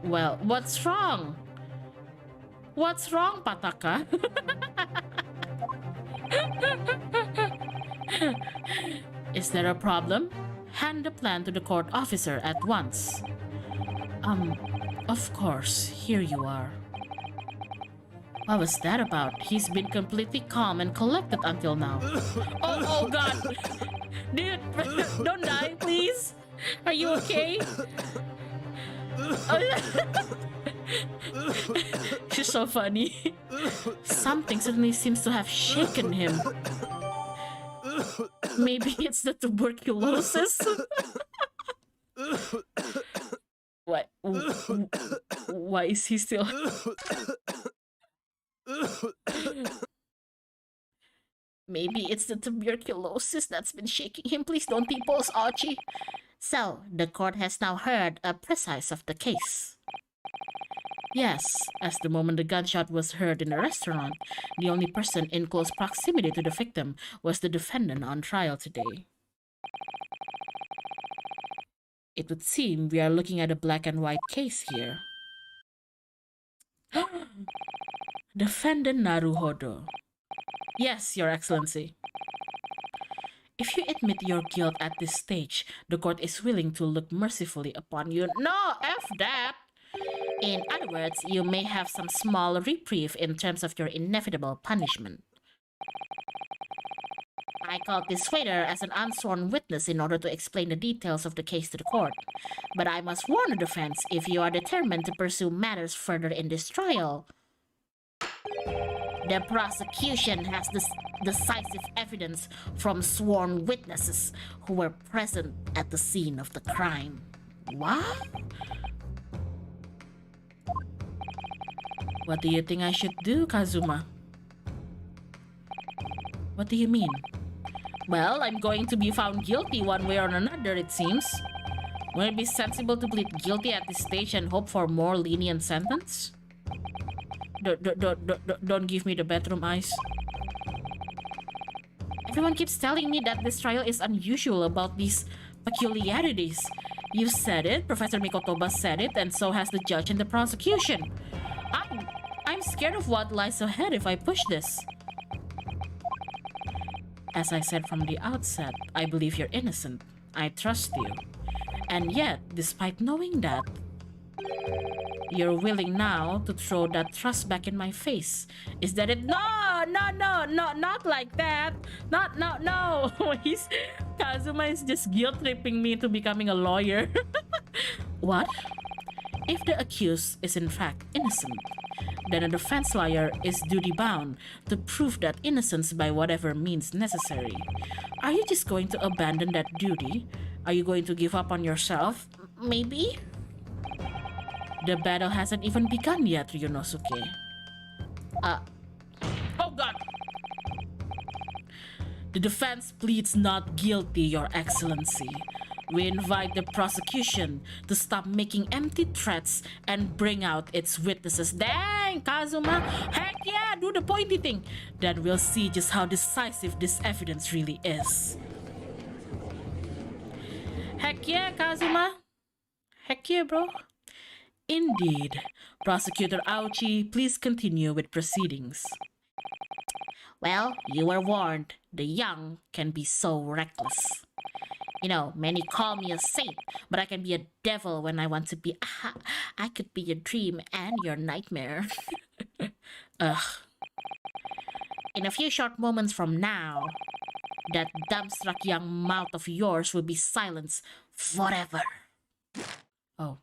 well, what's wrong? What's wrong, Pataka? Is there a problem? Hand the plan to the court officer at once. Of course, here you are. What was that about? He's been completely calm and collected until now. Oh god! Dude, don't die, please! Are you okay? She's so funny. Something suddenly seems to have shaken him. Maybe it's the tuberculosis. What? Why is he still... Maybe it's the tuberculosis that's been shaking him. Please don't depose Archie. So, the court has now heard a precise of the case. Yes, as the moment the gunshot was heard in the restaurant, the only person in close proximity to the victim was the defendant on trial today. It would seem we are looking at a black and white case here. Defendant Naruhodo. Yes, Your Excellency. If you admit your guilt at this stage, the court is willing to look mercifully upon you. No, F that! In other words, you may have some small reprieve in terms of your inevitable punishment. I called this waiter as an unsworn witness in order to explain the details of the case to the court. But I must warn the defense, if you are determined to pursue matters further in this trial, the prosecution has decisive evidence from sworn witnesses who were present at the scene of the crime. What? What do you think I should do, Kazuma? What do you mean? Well, I'm going to be found guilty one way or another, it seems. Won't it be sensible to plead guilty at this stage and hope for a more lenient sentence? Don't give me the bedroom eyes. Everyone keeps telling me that this trial is unusual about these peculiarities. You said it, Professor Mikotoba said it, and so has the judge and the prosecution. I'm scared of what lies ahead if I push this. As I said from the outset, I believe you're innocent. I trust you. And yet, despite knowing that, you're willing now to throw that trust back in my face. Is that it? No, not like that. No. Kazuma is just guilt-tripping me into becoming a lawyer. What? If the accused is in fact innocent, then a defense lawyer is duty-bound to prove that innocence by whatever means necessary. Are you just going to abandon that duty? Are you going to give up on yourself? Maybe? The battle hasn't even begun yet, Ryunosuke. Oh god! The defense pleads not guilty, Your Excellency. We invite the prosecution to stop making empty threats and bring out its witnesses. Dang, Kazuma! Heck yeah, do the pointy thing! Then we'll see just how decisive this evidence really is. Heck yeah, Kazuma! Heck yeah, bro! Indeed. Prosecutor Aochi, please continue with proceedings. Well, you were warned. The young can be so reckless. You know, many call me a saint, but I can be a devil when I want to be. I could be your dream and your nightmare. Ugh. In a few short moments from now, that dumbstruck young mouth of yours will be silenced forever. Oh.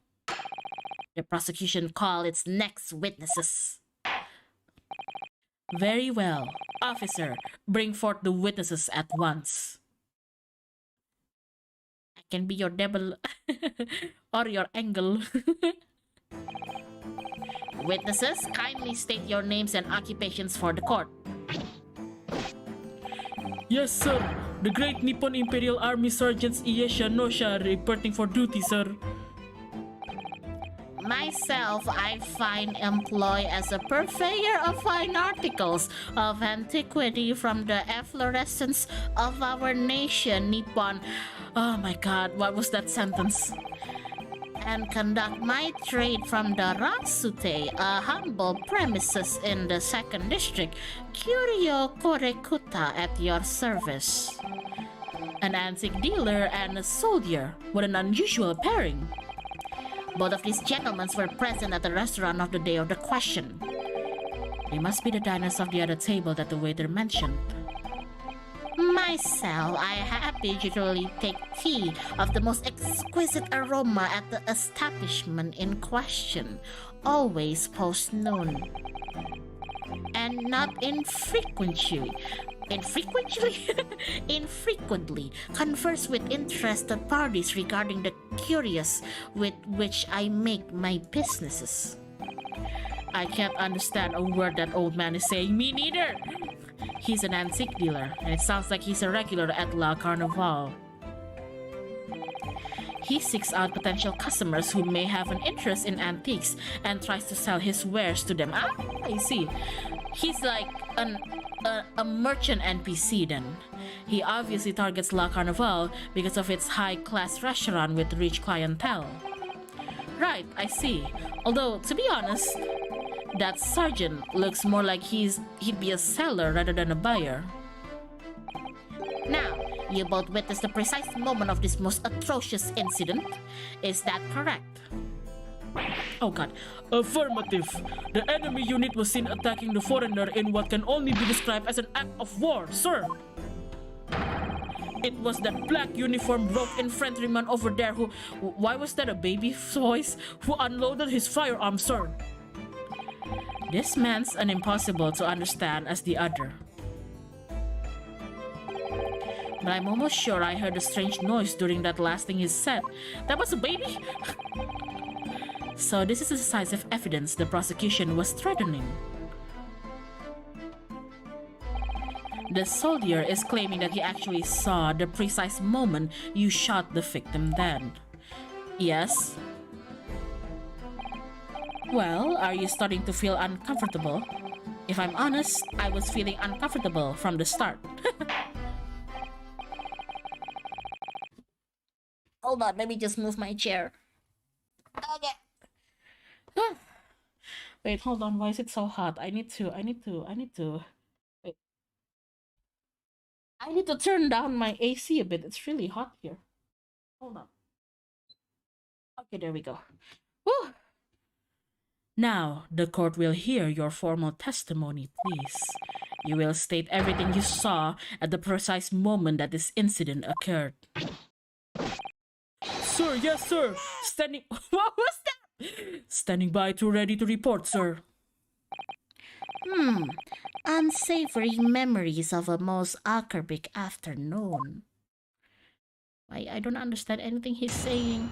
The prosecution call its next witnesses. Very well. Officer, bring forth the witnesses at once. I can be your devil or your angel. Witnesses, kindly state your names and occupations for the court. Yes, sir. The Great Nippon Imperial Army Sergeant Iesha Nosha reporting for duty, sir. Myself, I find employ as a purveyor of fine articles of antiquity from the efflorescence of our nation, Nippon. Oh my god, what was that sentence? And conduct my trade from the Ratsute, a humble premises in the 2nd District, Curio Korekuta at your service. An antique dealer and a soldier. What an unusual pairing. Both of these gentlemen were present at the restaurant of the day of the question. They must be the diners of the other table that the waiter mentioned. Myself, I habitually take tea of the most exquisite aroma at the establishment in question, always post-noon. And not infrequently, infrequently converse with interested parties regarding the curious with which I make my businesses. I can't understand a word that old man is saying. Me neither. He's an antique dealer, and it sounds like he's a regular at La Carnival. He seeks out potential customers who may have an interest in antiques and tries to sell his wares to them. Ah, I see. He's like a merchant NPC then. He obviously targets La Carnival because of its high-class restaurant with rich clientele. Right, I see. Although, to be honest, that sergeant looks more like he'd be a seller rather than a buyer. Now, you both witnessed the precise moment of this most atrocious incident. Is that correct? Oh god. Affirmative. The enemy unit was seen attacking the foreigner in what can only be described as an act of war, sir. It was that black uniformed rogue infantryman over there who... Why was that a baby's voice? Who unloaded his firearm, sir. This man's an impossible to understand as the other. But I'm almost sure I heard a strange noise during that last thing he said. That was a baby? So this is decisive evidence the prosecution was threatening. The soldier is claiming that he actually saw the precise moment you shot the victim dead. Yes? Well, are you starting to feel uncomfortable? If I'm honest, I was feeling uncomfortable from the start. Hold on, let me just move my chair. Okay. Wait, hold on, why is it so hot? I need to wait. I need to turn down my AC a bit. It's really hot here. Hold on. Okay, there we go. Woo! Now, the court will hear your formal testimony, please. You will state everything you saw at the precise moment that this incident occurred. Sir, yes, sir. Standing... What was that? Standing by to ready to report, sir. Unsavory memories of a most acerbic afternoon. I don't understand anything he's saying.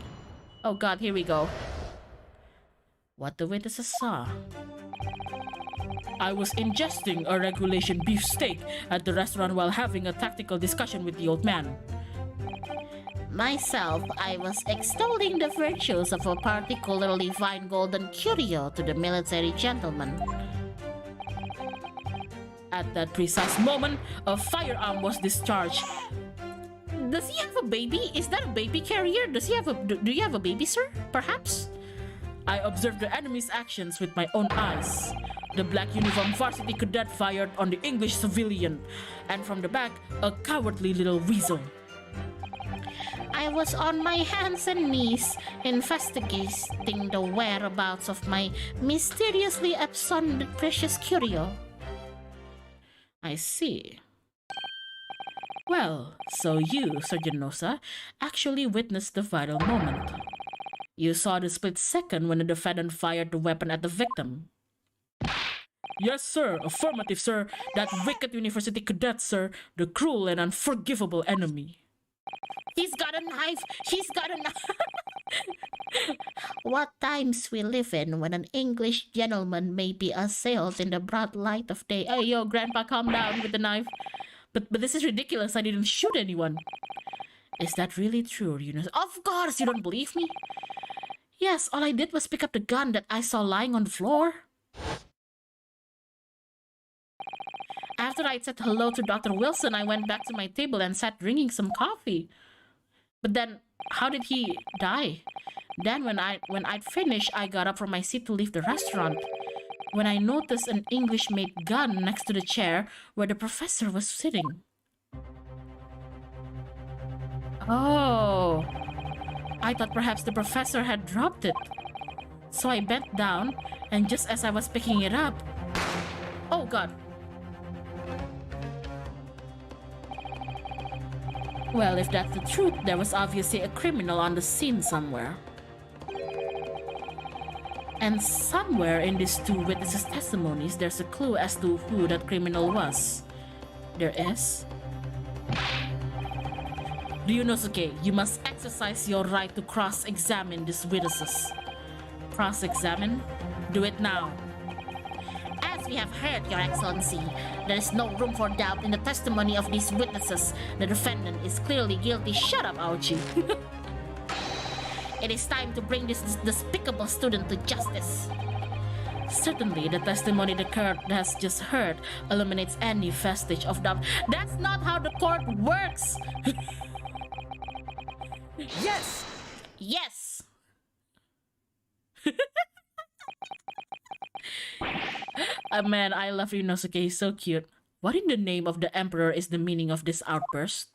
Oh god, here we go. What the witnesses saw. I was ingesting a regulation beef steak at the restaurant while having a tactical discussion with the old man. Myself, I was extolling the virtues of a particularly fine golden curio to the military gentleman. At that precise moment, a firearm was discharged. Does he have a baby? Is that a baby carrier? Does he have a... Do you have a baby, sir? Perhaps? I observed the enemy's actions with my own eyes. The black uniformed varsity cadet fired on the English civilian, and from the back, a cowardly little weasel. I was on my hands and knees investigating the whereabouts of my mysteriously absconded precious curio. I see. Well, so you, Sergeant Nosa, actually witnessed the vital moment. You saw the split second when the defendant fired the weapon at the victim. Yes, sir. Affirmative, sir. That wicked university cadet, sir. The cruel and unforgivable enemy. He's got a knife! He's got a knife! What times we live in when an English gentleman may be assailed in the broad light of day. Hey, yo, Grandpa, calm down with the knife. But this is ridiculous. I didn't shoot anyone. Is that really true, Eunice? Of course, you don't believe me. Yes, all I did was pick up the gun that I saw lying on the floor. After I'd said hello to Dr. Wilson, I went back to my table and sat drinking some coffee. But then, how did he die? Then when I'd finished, I got up from my seat to leave the restaurant. When I noticed an English-made gun next to the chair where the professor was sitting. Oh, I thought perhaps the professor had dropped it. So I bent down, and just as I was picking it up... Oh god. Well, if that's the truth, there was obviously a criminal on the scene somewhere. And somewhere in these two witnesses' testimonies, there's a clue as to who that criminal was. There is. Ryunosuke, you must exercise your right to cross-examine these witnesses. Cross-examine? Do it now. As we have heard, Your Excellency, there is no room for doubt in the testimony of these witnesses. The defendant is clearly guilty. Shut up, Aochi. It is time to bring this despicable student to justice. Certainly, the testimony the court has just heard eliminates any vestige of doubt. That's not how the court works! Yes! Yes! Man, I love Ryunosuke. He's so cute. What in the name of the emperor is the meaning of this outburst?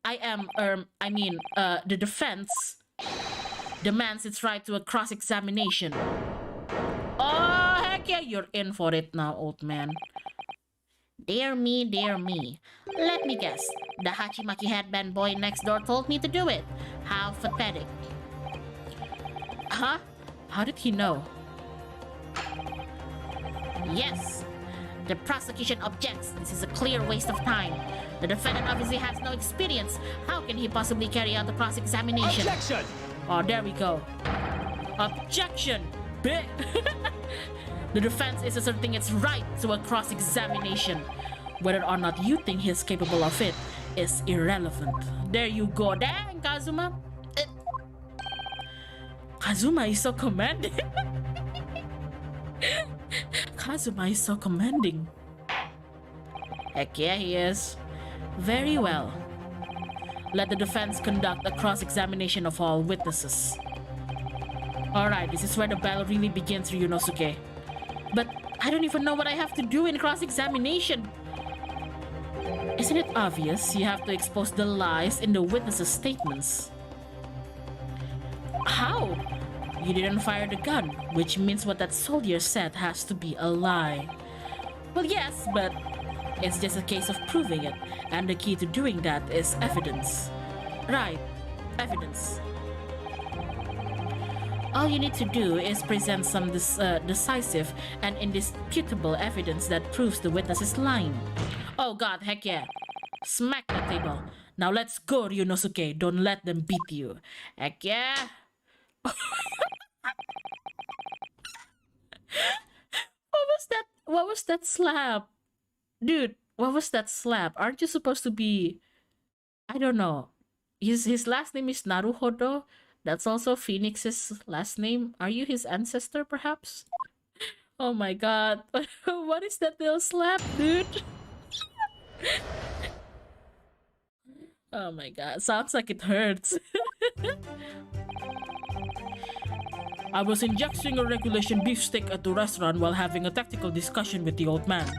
The defense demands its right to a cross-examination. Oh, heck yeah, you're in for it now, old man. Dear me, dear me. Let me guess. The Hachimaki headband boy next door told me to do it. How pathetic. Huh? How did he know? Yes. The prosecution objects. This is a clear waste of time. The defendant obviously has no experience. How can he possibly carry out the cross-examination? Objection! Oh, there we go. Objection! The defense is asserting its right to a cross-examination. Whether or not you think he's capable of it is irrelevant. There you go. Dang, Kazuma. Kazuma is so commanding. Kazuma is so commanding. Heck yeah, he is. Very well. Let the defense conduct a cross-examination of all witnesses. Alright, this is where the battle really begins, Ryunosuke. But I don't even know what I have to do in cross-examination. Isn't it obvious you have to expose the lies in the witnesses' statements? How? You didn't fire the gun, which means what that soldier said has to be a lie. Well, yes, but it's just a case of proving it, and the key to doing that is evidence. Right, evidence. All you need to do is present some decisive and indisputable evidence that proves the witness is lying. Oh god, heck yeah. Smack the table. Now let's go, Ryunosuke. Don't let them beat you. Heck yeah. What was that slap? Dude, what was that slap? Aren't you supposed to be... I don't know. His last name is Naruhodo. That's also Phoenix's last name. Are you his ancestor, perhaps? Oh my god. What is that little slap, dude? Oh my god. Sounds like it hurts. I was injecting a regulation beefsteak at the restaurant while having a tactical discussion with the old man.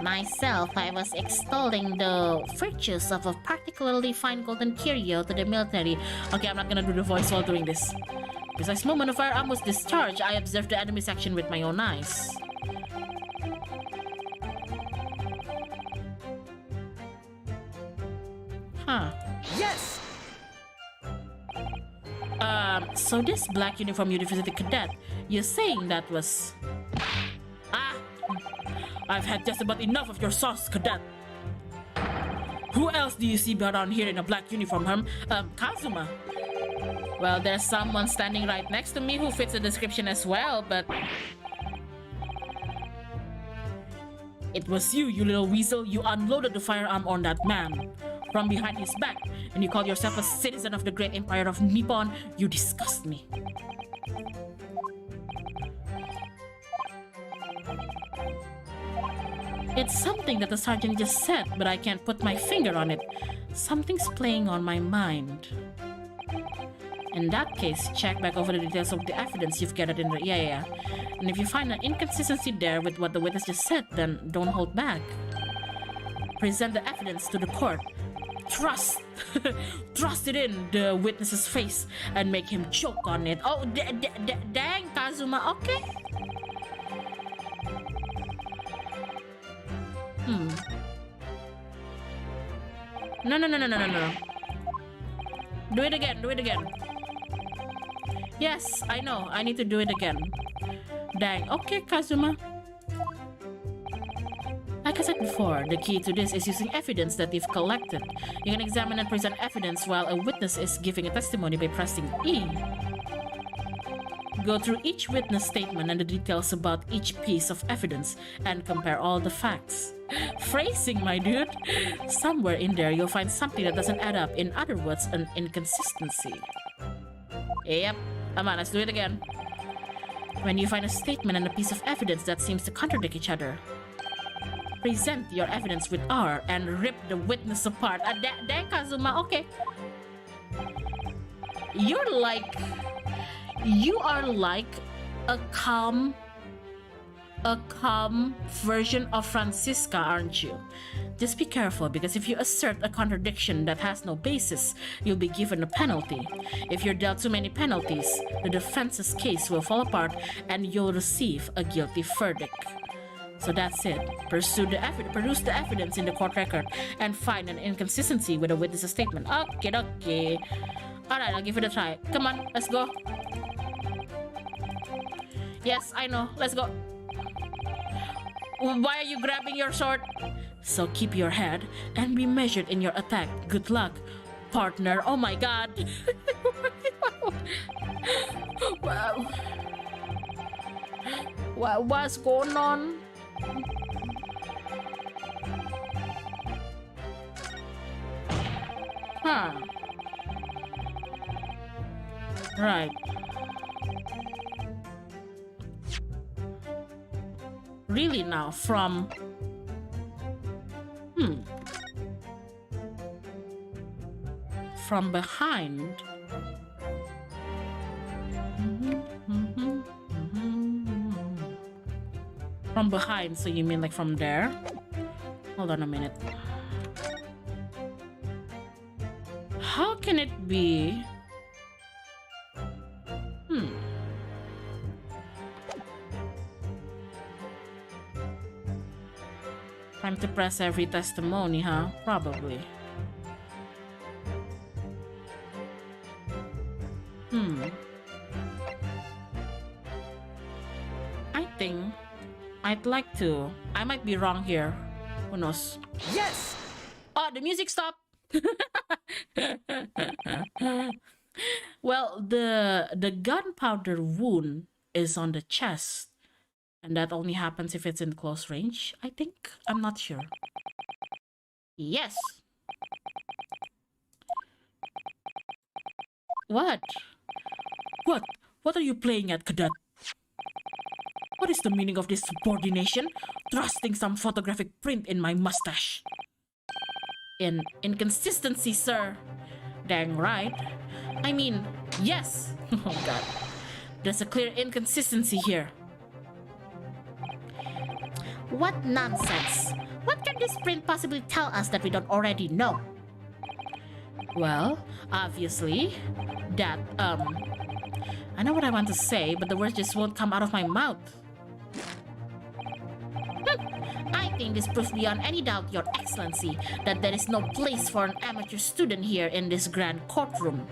Myself, I was extolling the virtues of a particularly fine golden curio to the military. Okay, I'm not gonna do the voice while doing this. Precise moment a firearm was discharged, I observed the enemy's action with my own eyes. Huh. Yes! So this black uniform university cadet, you're saying that was... I've had just about enough of your sauce, cadet. Who else do you see around here in a black uniform, Kazuma? Well, there's someone standing right next to me who fits the description as well, but... It was you, you little weasel. You unloaded the firearm on that man from behind his back, and you call yourself a citizen of the great empire of Nippon. You disgust me. It's something that the sergeant just said, but I can't put my finger on it. Something's playing on my mind. In that case, check back over the details of the evidence you've gathered in the... Yeah. And if you find an inconsistency there with what the witness just said, then don't hold back. Present the evidence to the court. Thrust it in the witness's face and make him choke on it. Oh, dang, Kazuma, okay. No. Do it again. Yes, I know. I need to do it again. Dang. Okay, Kazuma. Like I said before, the key to this is using evidence that you've collected. You can examine and present evidence while a witness is giving a testimony by pressing E. Go through each witness statement and the details about each piece of evidence and compare all the facts. Phrasing, my dude! Somewhere in there you'll find something that doesn't add up. In other words, an inconsistency. Yep. Come on, let's do it again. When you find a statement and a piece of evidence that seems to contradict each other, present your evidence with R and rip the witness apart. Dang, Kazuma, okay. You are like a calm version of Francisca, aren't you? Just be careful, because if you assert a contradiction that has no basis, you'll be given a penalty. If you're dealt too many penalties, the defense's case will fall apart and you'll receive a guilty verdict. So that's it. Produce the evidence in the court record and find an inconsistency with a witness's statement. Okay. Alright, I'll give it a try. Come on, let's go. Yes, I know. Let's go. Why are you grabbing your sword? So keep your head and be measured in your attack. Good luck, partner. Oh my god. Wow. What's going on? Huh. Right. Really now, from behind. From behind, so you mean like from there? Hold on a minute. How can it be? Time to press every testimony, huh? Probably. I think I'd like to. I might be wrong here. Who knows? Yes! Oh, the music stopped! Well, the gunpowder wound is on the chest. And that only happens if it's in close range, I think? I'm not sure. Yes! What? What are you playing at, cadet? What is the meaning of this subordination? Thrusting some photographic print in my mustache. Inconsistency, sir. Dang right. I mean, yes! Oh god. There's a clear inconsistency here. What nonsense! What can this print possibly tell us that we don't already know? Well, obviously, that, I know what I want to say, but the words just won't come out of my mouth. I think this proves beyond any doubt, Your Excellency, that there is no place for an amateur student here in this grand courtroom.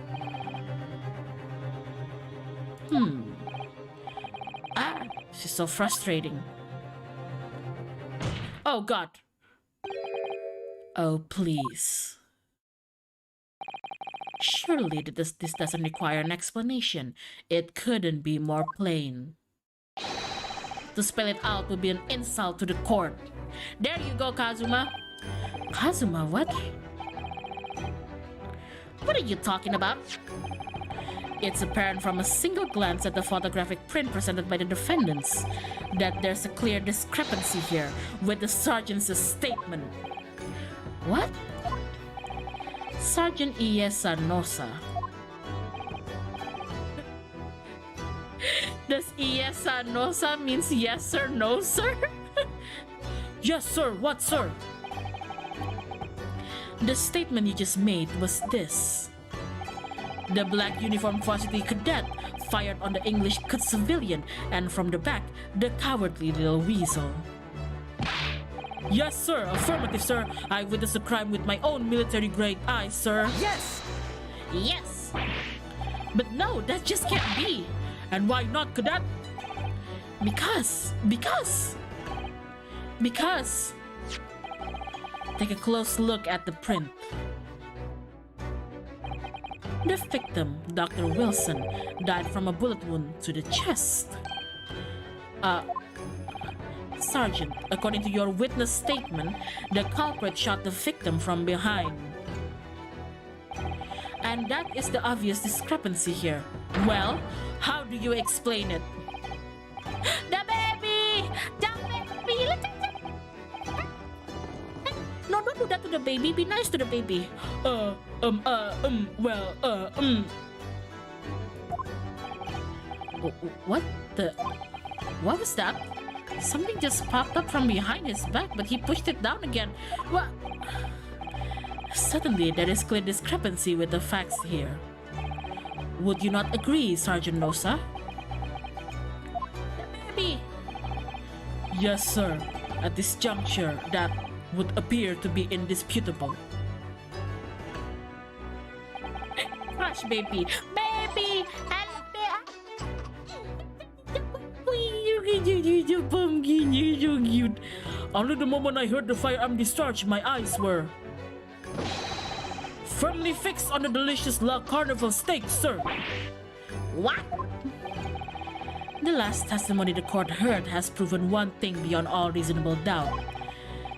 This is so frustrating. Oh god. Oh please. Surely this doesn't require an explanation. It couldn't be more plain. To spell it out would be an insult to the court. There you go, Kazuma. Kazuma, what? What are you talking about? It's apparent from a single glance at the photographic print presented by the defendants that there's a clear discrepancy here with the sergeant's statement. What? Sergeant Iesanosa. Does Iesanosa means yes sir, no sir? Yes sir, what sir? The statement you just made was this. The black uniformed varsity cadet fired on the English civilian, and from the back, the cowardly little weasel. Yes, sir. Affirmative, sir. I witnessed the crime with my own military-grade eyes, sir. Yes! Yes! But no, that just can't be. And why not, cadet? Because... Take a close look at the print. The victim, Dr. Wilson, died from a bullet wound to the chest. Sergeant, according to your witness statement, the culprit shot the victim from behind. And that is the obvious discrepancy here. Well, how do you explain it? The baby! The baby! No, don't do that to the baby. Be nice to the baby. What the? What was that? Something just popped up from behind his back, but he pushed it down again. What? Suddenly, there is clear discrepancy with the facts here. Would you not agree, Sergeant Nosa? Baby! Yes, sir. At this juncture, that would appear to be indisputable. Crush, baby! Baby! Pumpkin, you're so cute. Only the moment I heard the firearm discharge, my eyes were firmly fixed on the delicious La Carnival steak, sir. What? The last testimony the court heard has proven one thing beyond all reasonable doubt.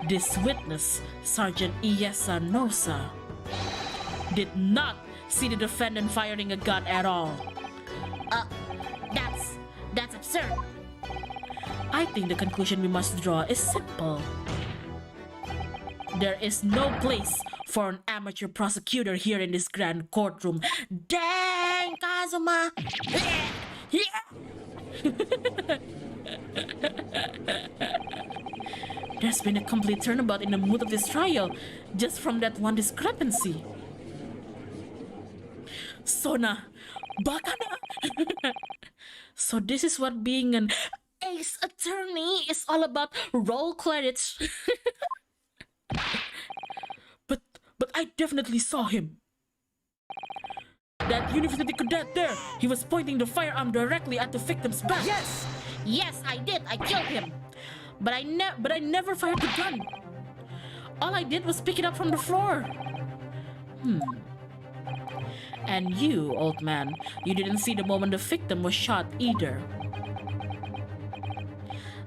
This witness, Sergeant Iesa Nosa, did not see the defendant firing a gun at all. That's absurd. I think the conclusion we must draw is simple. There is no place for an amateur prosecutor here in this grand courtroom. Dang, Kazuma! There's been a complete turnabout in the mood of this trial just from that one discrepancy. Sona, baka na! So this is what being an ace attorney is all about. Roll credits. But I definitely saw him. That university cadet there, he was pointing the firearm directly at the victim's back. Yes, I did. I killed him. But I never fired the gun. All I did was pick it up from the floor. And you, old man, you didn't see the moment the victim was shot either.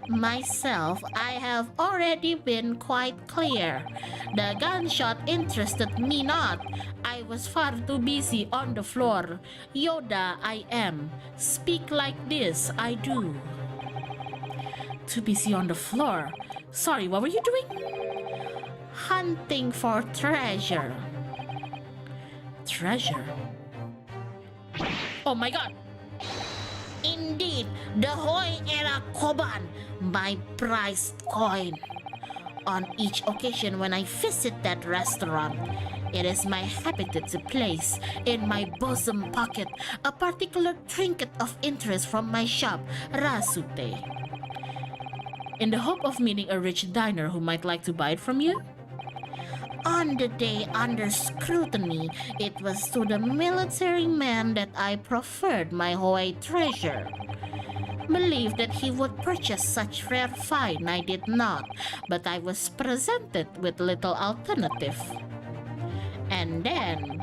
Myself, I have already been quite clear. The gunshot interested me not. I was far too busy on the floor. Yoda, I am. Speak like this, I do. Too busy on the floor? Sorry, what were you doing? Hunting for treasure. Treasure? Oh my god! Indeed, the Hyona Koban, my prized coin. On each occasion when I visit that restaurant, it is my habit to place in my bosom pocket a particular trinket of interest from my shop, Rasute. In the hope of meeting a rich diner who might like to buy it from you? On the day under scrutiny, it was to the military man that I proffered my Hawaii treasure. Believed that he would purchase such rare find, I did not, but I was presented with little alternative. And then...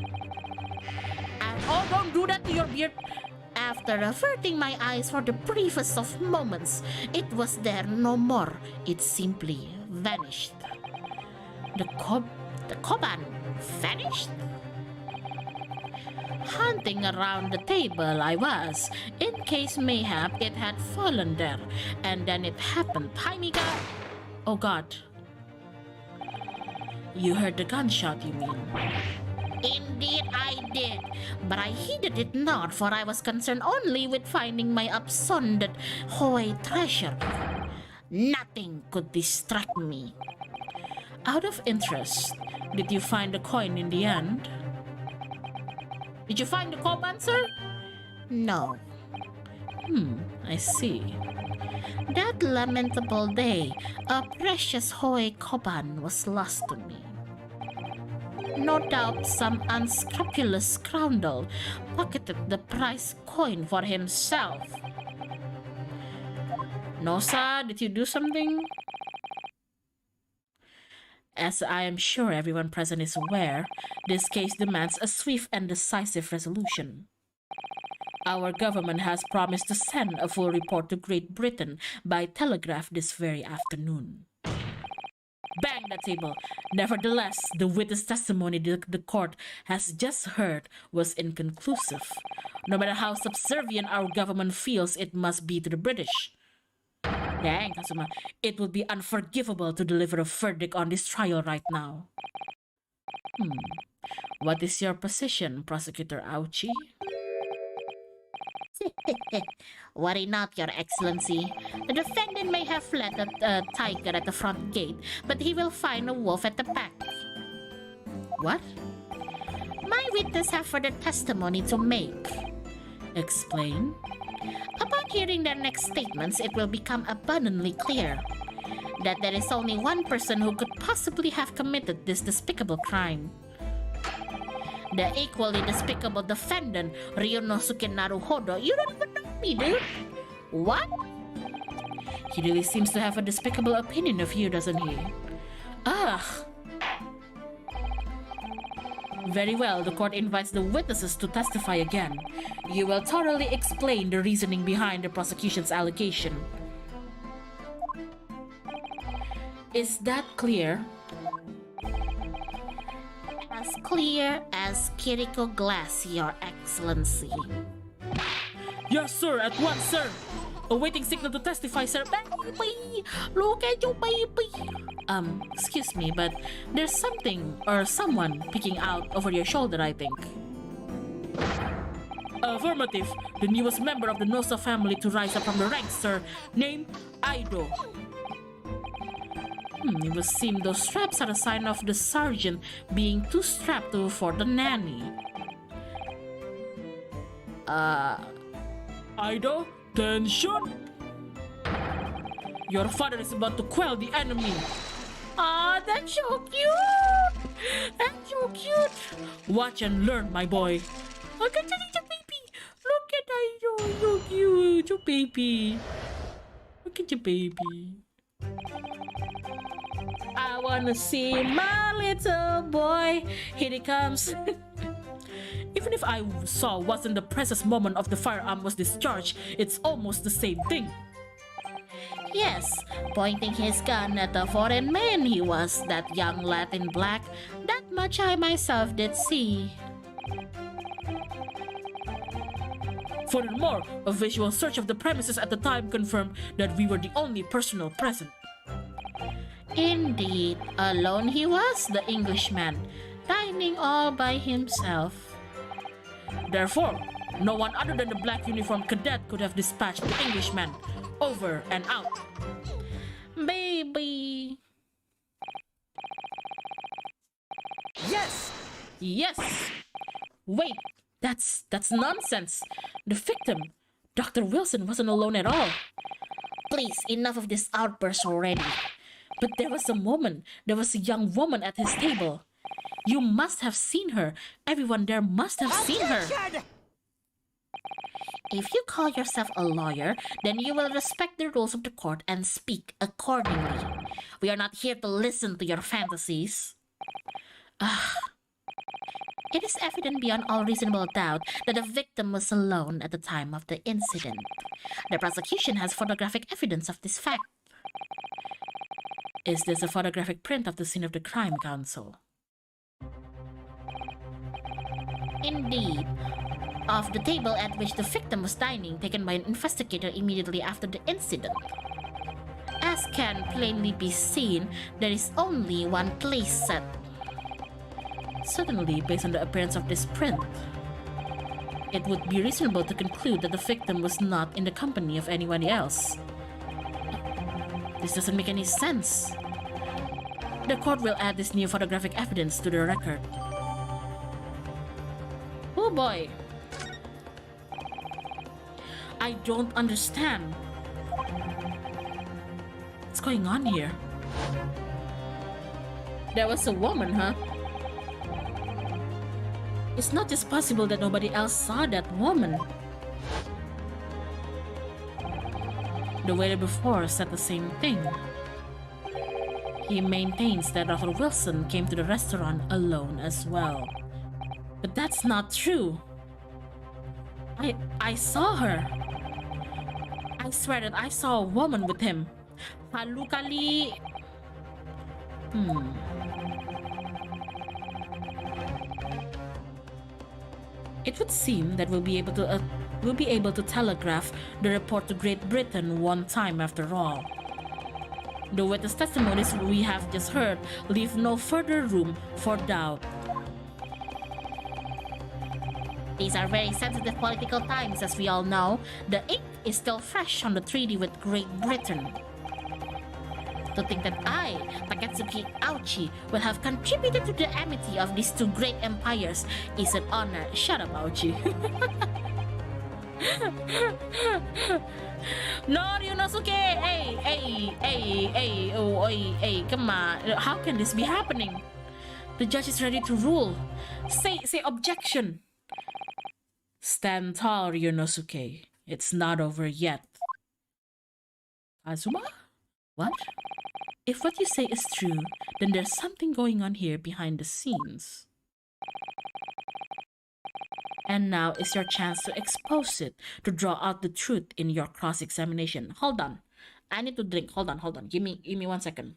Oh, don't do that to your beard! After averting my eyes for the briefest of moments, it was there no more. It simply vanished. The Koban vanished? Hunting around the table I was, in case mayhap it had fallen there, and then it happened. Hi, Mika! Oh god. You heard the gunshot, you mean? Indeed I did, but I heeded it not, for I was concerned only with finding my absconded Hawaii treasure. Nothing could distract me. Out of interest, did you find the coin in the end? Did you find the Koban, sir? No. I see. That lamentable day, a precious Hawaii Koban was lost to me. No doubt some unscrupulous scoundrel pocketed the prize coin for himself. Nosa, did you do something? As I am sure everyone present is aware, this case demands a swift and decisive resolution. Our government has promised to send a full report to Great Britain by telegraph this very afternoon. Bang the table. Nevertheless, the witness testimony the court has just heard was inconclusive. No matter how subservient our government feels it must be to the British. Dang, Kazuma. It would be unforgivable to deliver a verdict on this trial right now. What is your position, Prosecutor Auchi? Worry not, Your Excellency. The defendant may have fled a tiger at the front gate, but he will find a wolf at the back. What? My witness have further testimony to make. Explain. Upon hearing their next statements, it will become abundantly clear that there is only one person who could possibly have committed this despicable crime. The equally despicable defendant, Ryonosuke Naruhodo. You don't even know me, dude. What? He really seems to have a despicable opinion of you, doesn't he? Ugh. Very well, the court invites the witnesses to testify again. You will thoroughly explain the reasoning behind the prosecution's allegation. Is that clear? As clear as Kiriko glass, Your Excellency. Yes, sir. At once, sir. Awaiting signal to testify, sir. Baby! Look at you, baby! Excuse me, but there's something or someone peeking out over your shoulder, I think. Affirmative. The newest member of the Nosa family to rise up from the ranks, sir. Name, Aido. It would seem those straps are a sign of the sergeant being too strapped for the nanny. Aido, tension! Your father is about to quell the enemy. Aw, that's so cute! That's so cute! Watch and learn, my boy. Look at the baby! Look at Aido! So cute, your baby. Look at your baby. I wanna see my little boy. Here he comes. Even if I saw wasn't the precious moment of the firearm was discharged, it's almost the same thing. Yes, pointing his gun at the foreign man he was, that young lad in black. That much I myself did see. Furthermore, a visual search of the premises at the time confirmed that we were the only personnel present. Indeed, alone he was, the Englishman, dining all by himself. Therefore, no one other than the black uniformed cadet could have dispatched the Englishman. Over and out. Baby. Yes! Yes! Wait, that's nonsense. The victim, Dr. Wilson, wasn't alone at all. Please, enough of this outburst already. But there was a young woman at his table. You must have seen her. Everyone there must have seen her. If you call yourself a lawyer, then you will respect the rules of the court and speak accordingly. We are not here to listen to your fantasies. It is evident beyond all reasonable doubt that the victim was alone at the time of the incident. The prosecution has photographic evidence of this fact. Is this a photographic print of the scene of the crime, counsel? Indeed. Of the table at which the victim was dining, taken by an investigator immediately after the incident. As can plainly be seen, there is only one place set. Certainly, based on the appearance of this print, it would be reasonable to conclude that the victim was not in the company of anyone else. This doesn't make any sense. The court will add this new photographic evidence to the record. Oh boy! I don't understand. What's going on here? There was a woman, huh? It's not just possible that nobody else saw that woman. The waiter before said the same thing. He maintains that Dr. Wilson came to the restaurant alone as well. But that's not true. I saw her. I swear that I saw a woman with him. Halu kali. It would seem that we'll be able to telegraph the report to Great Britain one time after all. The witness testimonies we have just heard leave no further room for doubt. These are very sensitive political times, as we all know. The ink is still fresh on the treaty with Great Britain. To think that I, Takatsuki Auchi, will have contributed to the amity of these two great empires is an honor. Shut up, Auchi. No, Ryunosuke! Hey, come on. How can this be happening? The judge is ready to rule. Say objection. Stand tall, Ryunosuke. It's not over yet. Kazuma? What? If what you say is true, then there's something going on here behind the scenes. And now is your chance to expose it, to draw out the truth in your cross-examination. Hold on. I need to drink. Hold on. Give me 1 second.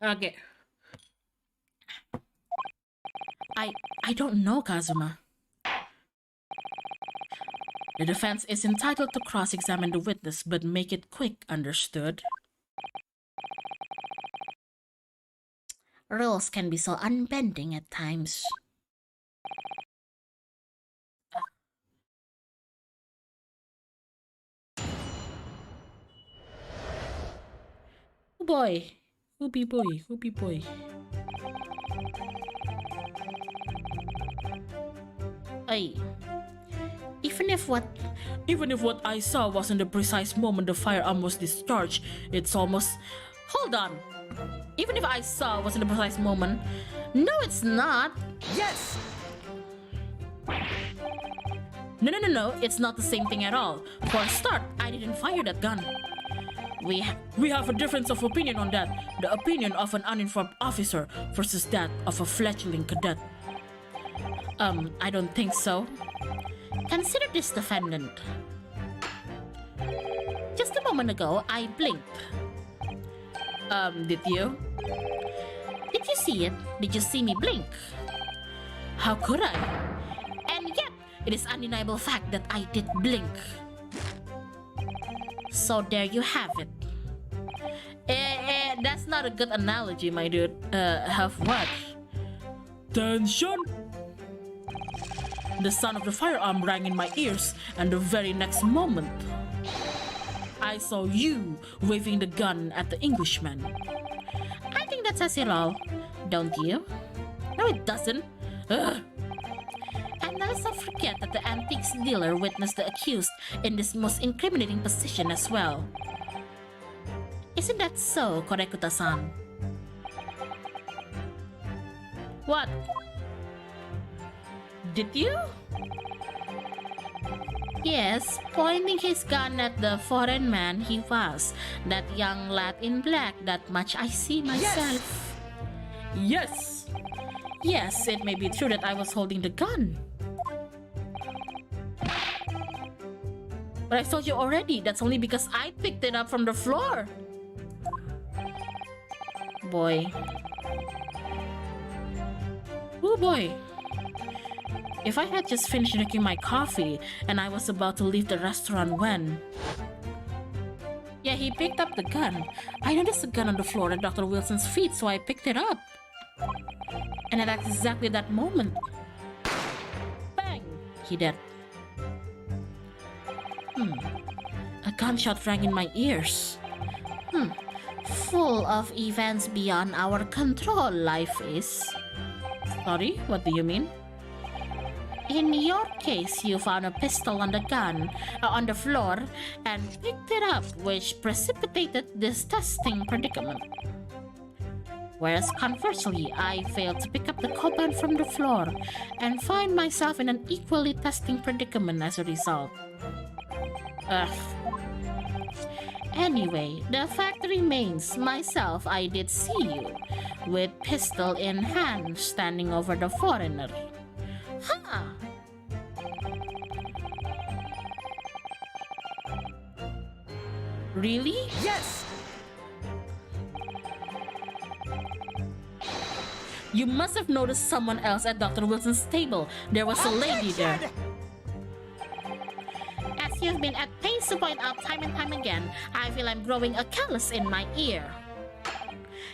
Okay. I don't know, Kazuma. The defense is entitled to cross-examine the witness, but make it quick, understood? Rules can be so unbending at times. Oh boy. Hoopy boy. Hey. Even if what I saw wasn't the precise moment the firearm was discharged, it's almost... Hold on. Even if I saw wasn't the precise moment... No, it's not. Yes! No. It's not the same thing at all. For a start, I didn't fire that gun. We have a difference of opinion on that. The opinion of an uninformed officer versus that of a fledgling cadet. I don't think so. Consider this, defendant. Just a moment ago, I blinked. Did you? Did you see it? Did you see me blink? How could I? And yet, it is undeniable fact that I did blink. So there you have it. That's not a good analogy, my dude. Have what? Tension! The sound of the firearm rang in my ears, and the very next moment, I saw you waving the gun at the Englishman. I think that says it all, don't you? No, it doesn't. Ugh. And let's not forget that the antiques dealer witnessed the accused in this most incriminating position as well. Isn't that so, Korekuta-san? What? Did you? Yes, pointing his gun at the foreign man he was. That young lad in black, that much I see myself. Yes! Yes, it may be true that I was holding the gun. But I told you already, that's only because I picked it up from the floor. Boy. Oh boy. If I had just finished drinking my coffee and I was about to leave the restaurant when... Yeah, he picked up the gun. I noticed the gun on the floor at Dr. Wilson's feet, so I picked it up. And at exactly that moment... Bang! He dead. A gunshot rang in my ears. Full of events beyond our control, life is. Sorry, what do you mean? In your case, you found a pistol on the floor and picked it up, which precipitated this testing predicament. Whereas conversely, I failed to pick up the compound from the floor and find myself in an equally testing predicament as a result. Ugh. Anyway, the fact remains, myself, I did see you, with pistol in hand, standing over the foreigner. Huh! Really? Yes! You must have noticed someone else at Dr. Wilson's table. There was a lady there. As you've been at pains to point out time and time again, I feel I'm growing a callus in my ear.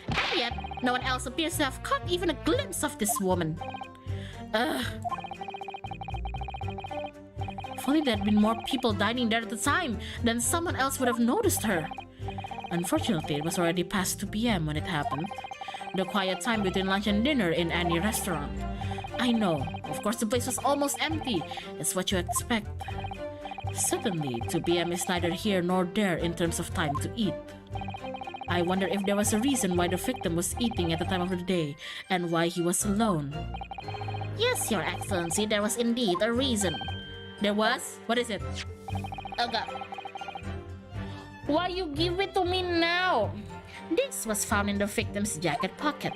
And yet, no one else appears to have caught even a glimpse of this woman. Ugh. If only there had been more people dining there at the time, then someone else would have noticed her. Unfortunately, it was already past 2 p.m. when it happened. The quiet time between lunch and dinner in any restaurant. I know, of course the place was almost empty. It's what you expect. Suddenly, 2 p.m. is neither here nor there in terms of time to eat. I wonder if there was a reason why the victim was eating at the time of the day, and why he was alone. Yes, Your Excellency, there was indeed a reason. There was? What is it? Oh God. Why you give it to me now? This was found in the victim's jacket pocket.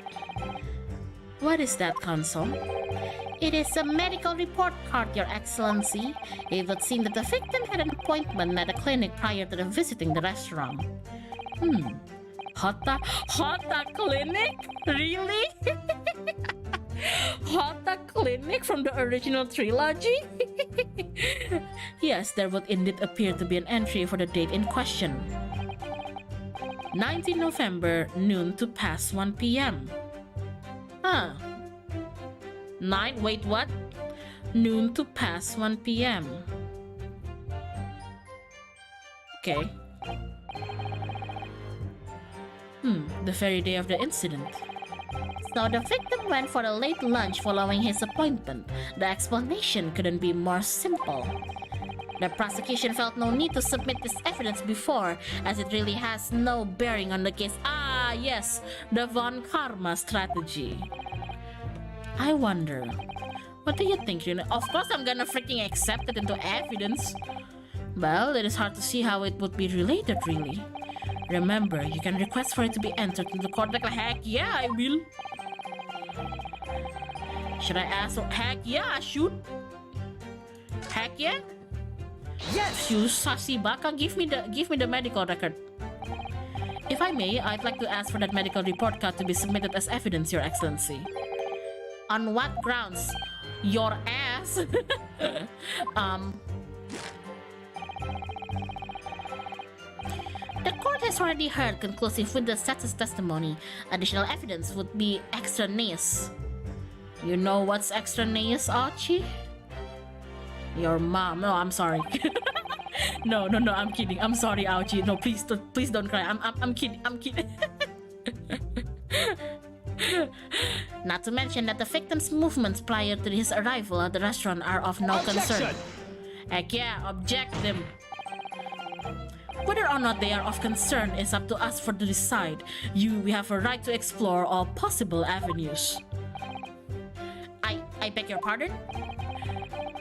What is that, Console? It is a medical report card, Your Excellency. It would seem that the victim had an appointment at a clinic prior to visiting the restaurant. Hota Clinic? Really? Hota Clinic from the original trilogy? Yes, there would indeed appear to be an entry for the date in question. 19 November, noon to past 1 p.m. Huh. Wait, what? Noon to past 1 p.m. Okay. The very day of the incident. So the victim went for a late lunch following his appointment. The explanation couldn't be more simple. The prosecution felt no need to submit this evidence before, as it really has no bearing on the case. Ah, yes, the Von Karma strategy. I wonder, what do you think, Rina? Of course I'm gonna freaking accept it into evidence. Well, it is hard to see how it would be related, really. Remember, you can request for it to be entered into the court. Like, heck yeah, I will. Should I ask? Heck yeah, I should. Heck yeah. Yes. You sassy baka, give me the medical record. If I may, I'd like to ask for that medical report card to be submitted as evidence, Your Excellency. On what grounds? Your ass. The court has already heard conclusive witness status testimony. Additional evidence would be extraneous. You know what's extraneous, Archie? Your mom. No, I'm sorry. No, I'm kidding. I'm sorry, Archie. No, please don't cry. I'm kidding. Not to mention that the victim's movements prior to his arrival at the restaurant are of no concern. Heck yeah, object them. Whether or not they are of concern is up to us to decide. We have a right to explore all possible avenues. I beg your pardon?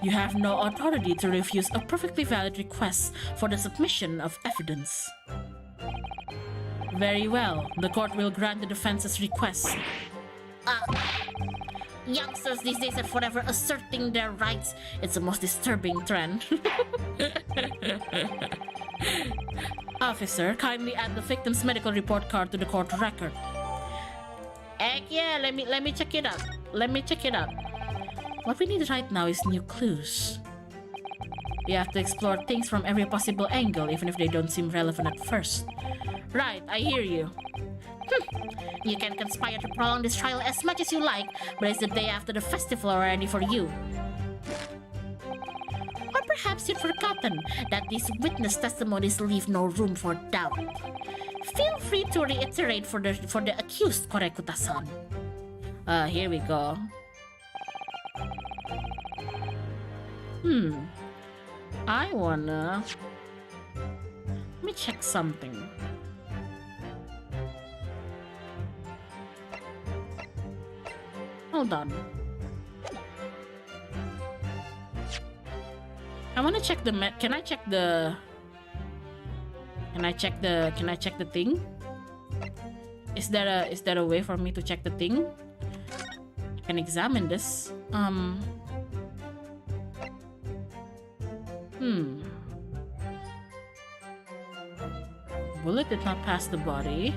You have no authority to refuse a perfectly valid request for the submission of evidence. Very well, the court will grant the defense's request. Youngsters these days are forever asserting their rights. It's the most disturbing trend. Officer, kindly add the victim's medical report card to the court record. Heck yeah, let me check it out. What we need right now is new clues. We have to explore things from every possible angle, even if they don't seem relevant at first. Right, I hear you. You can conspire to prolong this trial as much as you like, but it's the day after the festival already for you. Or perhaps you've forgotten that these witness testimonies leave no room for doubt. Feel free to reiterate for the accused, Korekuta-san. Here we go. I wanna... Let me check something. Hold on. I wanna check the... Can I check the... Can I check the thing? Is there a way for me to check the thing? I can examine this. Bullet did not pass the body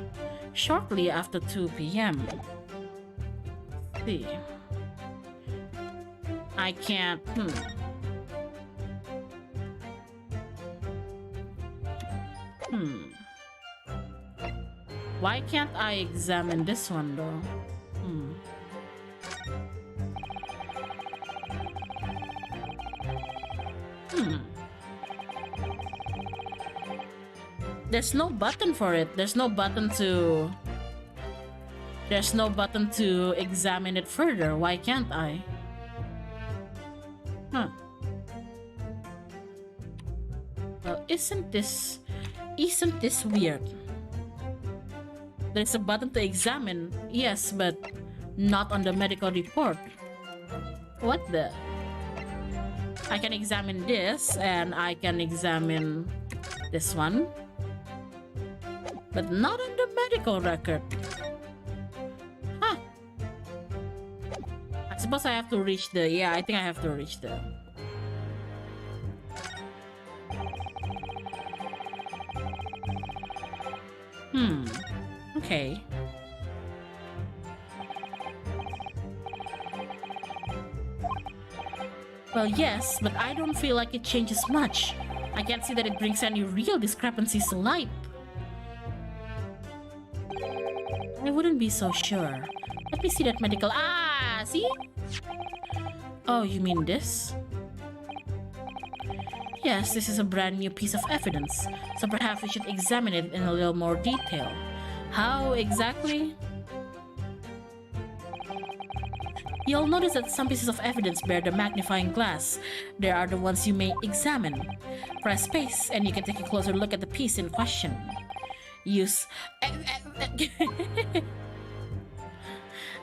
shortly after 2 p.m. See. I can't. Why can't I examine this one though? There's no button for it. There's no button to examine it further. Why can't I? Well, isn't this weird? There's a button to examine, yes, but not on the medical report. What the? I can examine this, and I can examine this one, but not on the medical record. Huh. I suppose I have to reach the... Yeah, I think I have to reach the... Okay. Well, yes, but I don't feel like it changes much. I can't see that it brings any real discrepancies to light. I wouldn't be so sure. Let me see that medical... Ah, see? Oh, you mean this? Yes, this is a brand new piece of evidence, so perhaps we should examine it in a little more detail. How exactly? You'll notice that some pieces of evidence bear the magnifying glass. They are the ones you may examine. Press space and you can take a closer look at the piece in question. Use...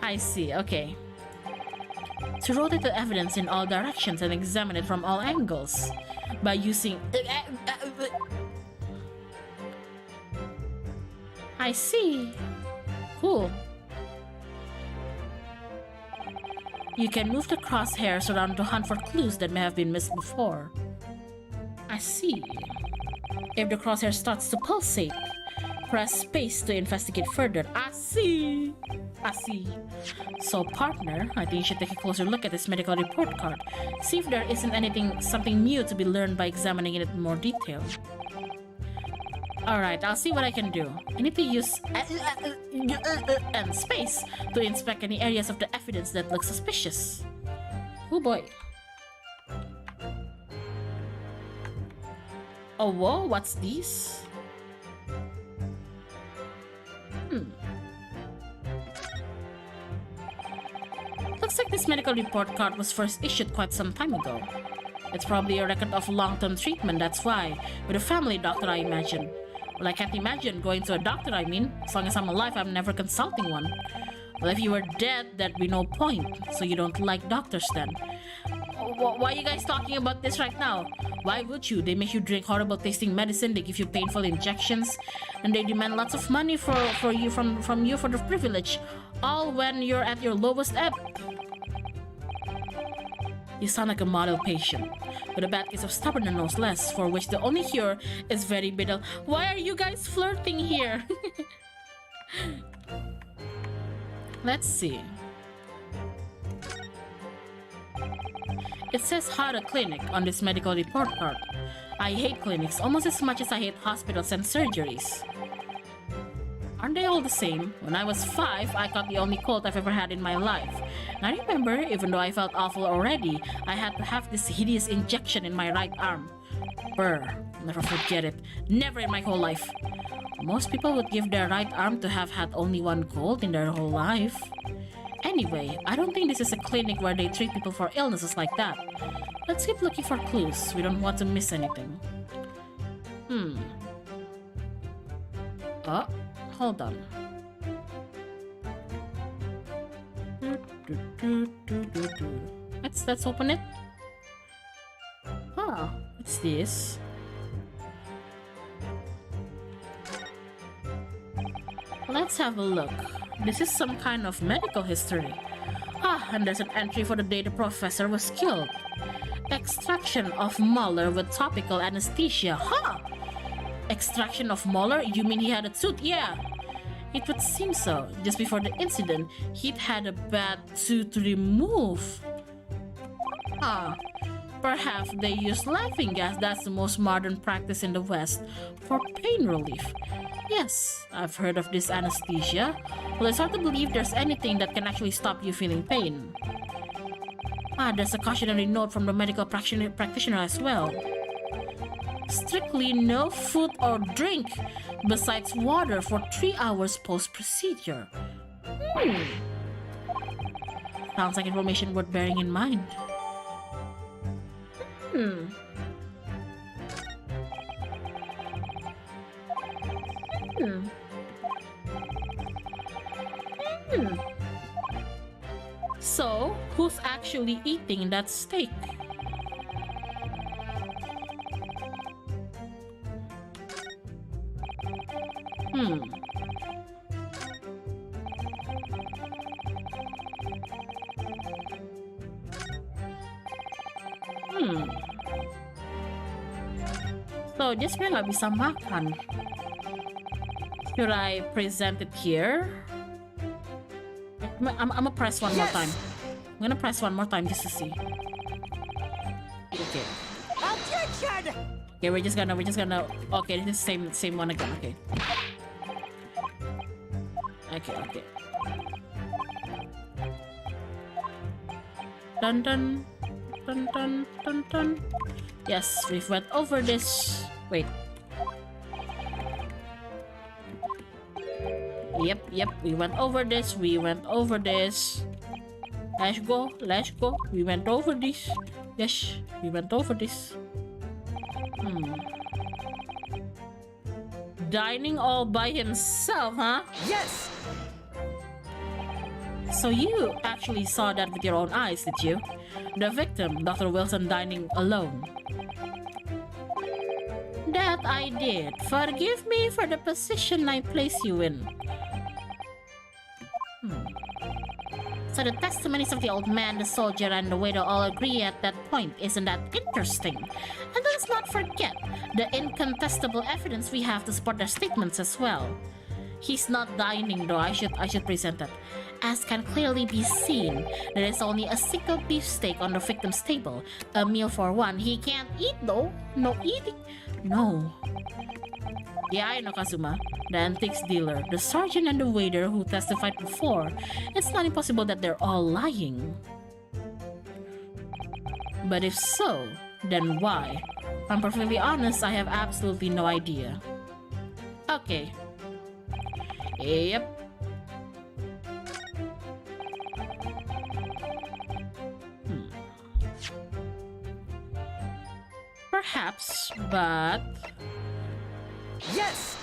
I see, okay. To rotate the evidence in all directions and examine it from all angles. By using... I see. Cool. You can move the crosshairs around to hunt for clues that may have been missed before. I see. If the crosshair starts to pulsate, press space to investigate further. I see. I see. So, partner, I think you should take a closer look at this medical report card. See if there isn't something new to be learned by examining it in more detail. Alright, I'll see what I can do. I need to use and space to inspect any areas of the evidence that look suspicious. Oh boy. Oh whoa, what's this? Looks like this medical report card was first issued quite some time ago. It's probably a record of long-term treatment, that's why. With a family doctor, I imagine. Well, I can't imagine going to a doctor, I mean. As long as I'm alive, I'm never consulting one. Well, if you were dead, that'd be no point. So you don't like doctors then. Why are you guys talking about this right now? Why would you? They make you drink horrible tasting medicine, they give you painful injections, and they demand lots of money from you for the privilege. All when you're at your lowest ebb. You sound like a model patient, with a bad case of stubbornness, less, for which the only cure is very bitter. Why are you guys flirting here? Let's see. It says Hyona Clinic on this medical report card. I hate clinics almost as much as I hate hospitals and surgeries. Aren't they all the same? When I was 5, I caught the only cold I've ever had in my life. And I remember, even though I felt awful already, I had to have this hideous injection in my right arm. Brr. Never forget it. Never in my whole life. Most people would give their right arm to have had only one cold in their whole life. Anyway, I don't think this is a clinic where they treat people for illnesses like that. Let's keep looking for clues. We don't want to miss anything. Oh. Hold on. Let's open it. What's this? Let's have a look. This is some kind of medical history. Ah, and there's an entry for the day the professor was killed. Extraction of molar with topical anesthesia. Huh? Extraction of molar? You mean he had a tooth? Yeah. It would seem so. Just before the incident, he'd had a bad tooth removed. Ah, perhaps they use laughing gas. That's the most modern practice in the West for pain relief. Yes, I've heard of this anesthesia. Well, it's hard to believe there's anything that can actually stop you feeling pain. Ah, there's a cautionary note from the medical practitioner as well. Strictly no food or drink besides water for 3 hours post-procedure. Sounds like information worth bearing in mind. So, who's actually eating that steak? So, this may nggak bisa makan. Should I present it here? I'm gonna press one more time. I'm gonna press one more time just to see. Okay. Okay, we're just gonna. Okay, this is same one again. Okay. Okay. Dun. Yes, we've went over this. Wait. Yep, we went over this. Let's go. We went over this. Yes, we went over this. Dining all by himself, huh? Yes! So you actually saw that with your own eyes, did you? The victim, Dr. Wilson, dining alone. That I did. Forgive me for the position I place you in. So the testimonies of the old man, the soldier, and the waiter all agree at that point. Isn't that interesting? And let's not forget the incontestable evidence we have to support their statements as well. He's not dining though, I should present that. As can clearly be seen, there is only a single beefsteak on the victim's table. A meal for one. He can't eat though. No eating. No. Yeah, I know Kazuma, the antiques dealer, the sergeant, and the waiter who testified before. It's not impossible that they're all lying. But if so, then why? If I'm perfectly honest, I have absolutely no idea. Okay. Yep. Perhaps, but... Yes!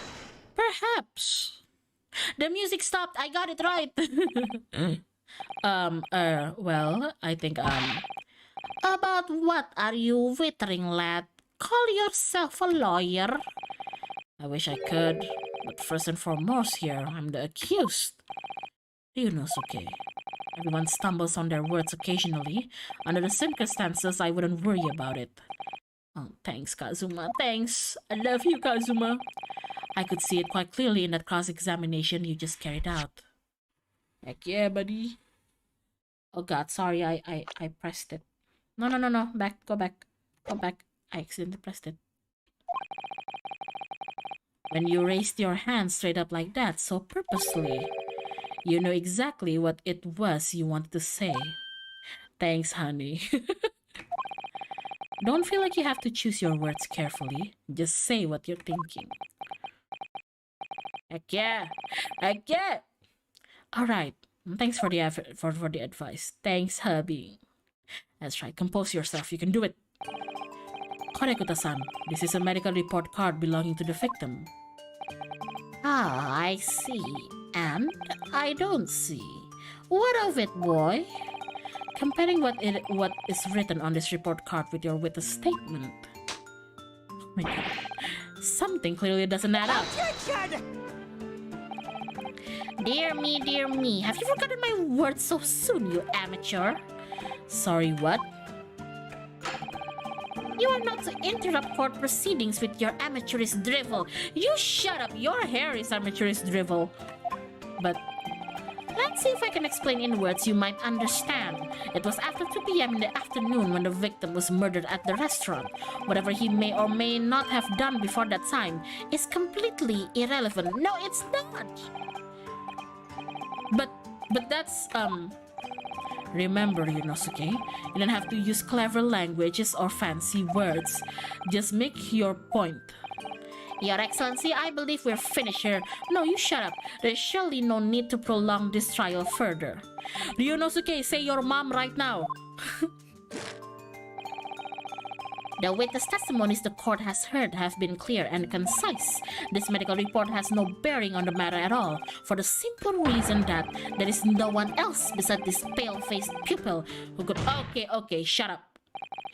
Perhaps. The music stopped. I got it right. Well, I think, About what are you wittering, lad? Call yourself a lawyer? I wish I could, but first and foremost here, I'm the accused. You know, Suke. Everyone stumbles on their words occasionally. Under the circumstances, I wouldn't worry about it. Oh, thanks, Kazuma. Thanks. I love you, Kazuma. I could see it quite clearly in that cross-examination you just carried out. Heck yeah, buddy. Oh god, sorry, I pressed it. No. Go back. I accidentally pressed it. When you raised your hand straight up like that, so purposely, you know exactly what it was you wanted to say. Thanks, honey. Don't feel like you have to choose your words carefully. Just say what you're thinking. Heck yeah! Alright, thanks for the effort, for the advice. Thanks, hubby. That's right, compose yourself, you can do it. Korekuta-san, this is a medical report card belonging to the victim. Ah, I see. And I don't see. What of it, boy? Comparing what is written on this report card with your witness statement. Oh my god. Something clearly doesn't add up. Dear me, have you forgotten my words so soon, you amateur? Sorry, what? You are not to interrupt court proceedings with your amateurish drivel. You shut up, your hair is amateurish drivel. But let's see if I can explain in words you might understand. It was after 2 p.m. in the afternoon when the victim was murdered at the restaurant. Whatever he may or may not have done before that time is completely irrelevant. No, it's not! But that's, remember, Yunosuke, you don't have to use clever languages or fancy words. Just make your point. Your Excellency, I believe we're finished here. No, you shut up. There's surely no need to prolong this trial further. Yunosuke, say your mom right now. The witness testimonies the court has heard have been clear and concise. This medical report has no bearing on the matter at all, for the simple reason that there is no one else besides this pale-faced pupil who could... Okay, shut up.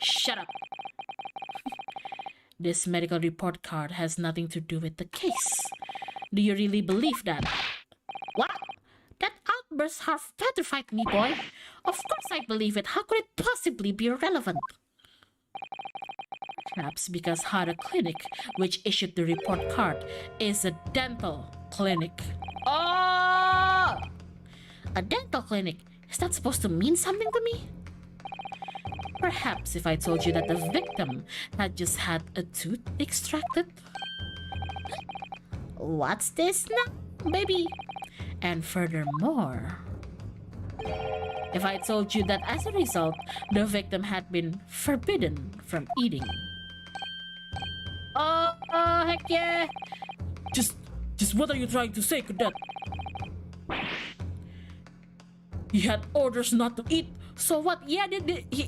Shut up. This medical report card has nothing to do with the case. Do you really believe that? What? That outburst half petrified me, boy. Of course I believe it. How could it possibly be irrelevant? Perhaps because Hada Clinic, which issued the report card, is a dental clinic. Oh! A dental clinic? Is that supposed to mean something to me? Perhaps if I told you that the victim had just had a tooth extracted. What's this now, baby? And furthermore, if I told you that as a result, the victim had been forbidden from eating. Oh, heck yeah! Just what are you trying to say, Cadet? He had orders not to eat. So what? Yeah,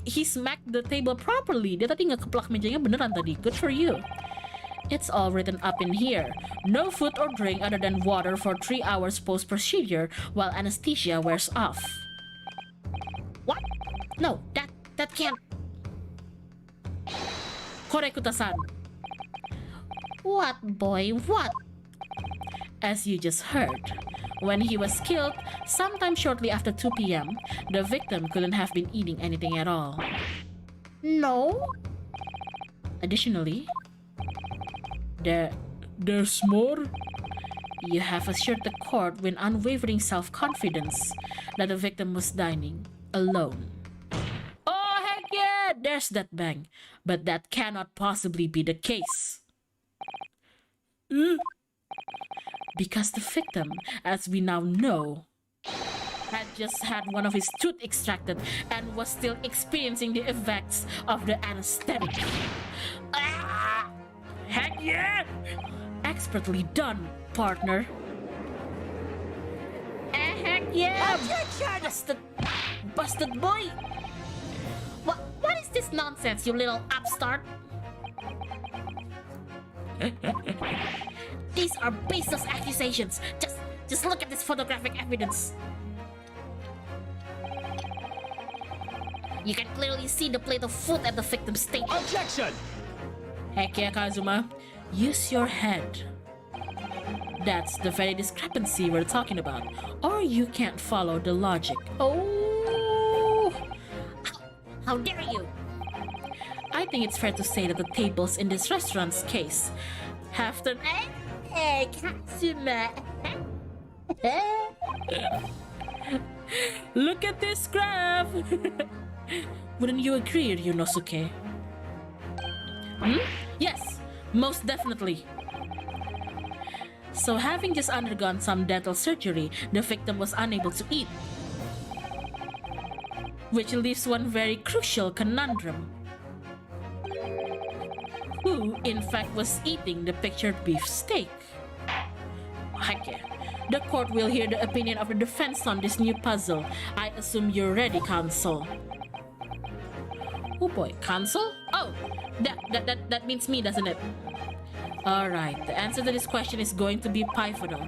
he smacked the table properly. Dia tadi ngekeplak mejanya beneran tadi. Good for you. It's all written up in here. No food or drink other than water for 3 hours post-procedure while anesthesia wears off. What? No, that can't... Korekuta-san. What, boy? What? As you just heard, when he was killed, sometime shortly after 2 p.m., the victim couldn't have been eating anything at all. No? Additionally, there's more? You have assured the court with unwavering self-confidence that the victim was dining alone. Oh, heck yeah! There's that bang. But that cannot possibly be the case. Because the victim, as we now know, had just had one of his tooth extracted and was still experiencing the effects of the anesthetic. Ah! Heck yeah! Expertly done, partner. Heck yeah! Busted boy! What is this nonsense, you little upstart? These are baseless accusations. Just look at this photographic evidence. You can clearly see the plate of food at the victim's table. Objection! Heck yeah, Kazuma. Use your head. That's the very discrepancy we're talking about. Or you can't follow the logic. Oh! How dare you! I think it's fair to say that the tables in this restaurant's case have turned... Hey, Kazuma! Look at this graph! Wouldn't you agree, Yunosuke? Yes, most definitely. So having just undergone some dental surgery, the victim was unable to eat. Which leaves one very crucial conundrum. Who, in fact, was eating the pictured beef steak? Heck yeah. The court will hear the opinion of the defense on this new puzzle. I assume you're ready, counsel. Oh boy, counsel? Oh, that means me, doesn't it? Alright, the answer to this question is going to be pivotal.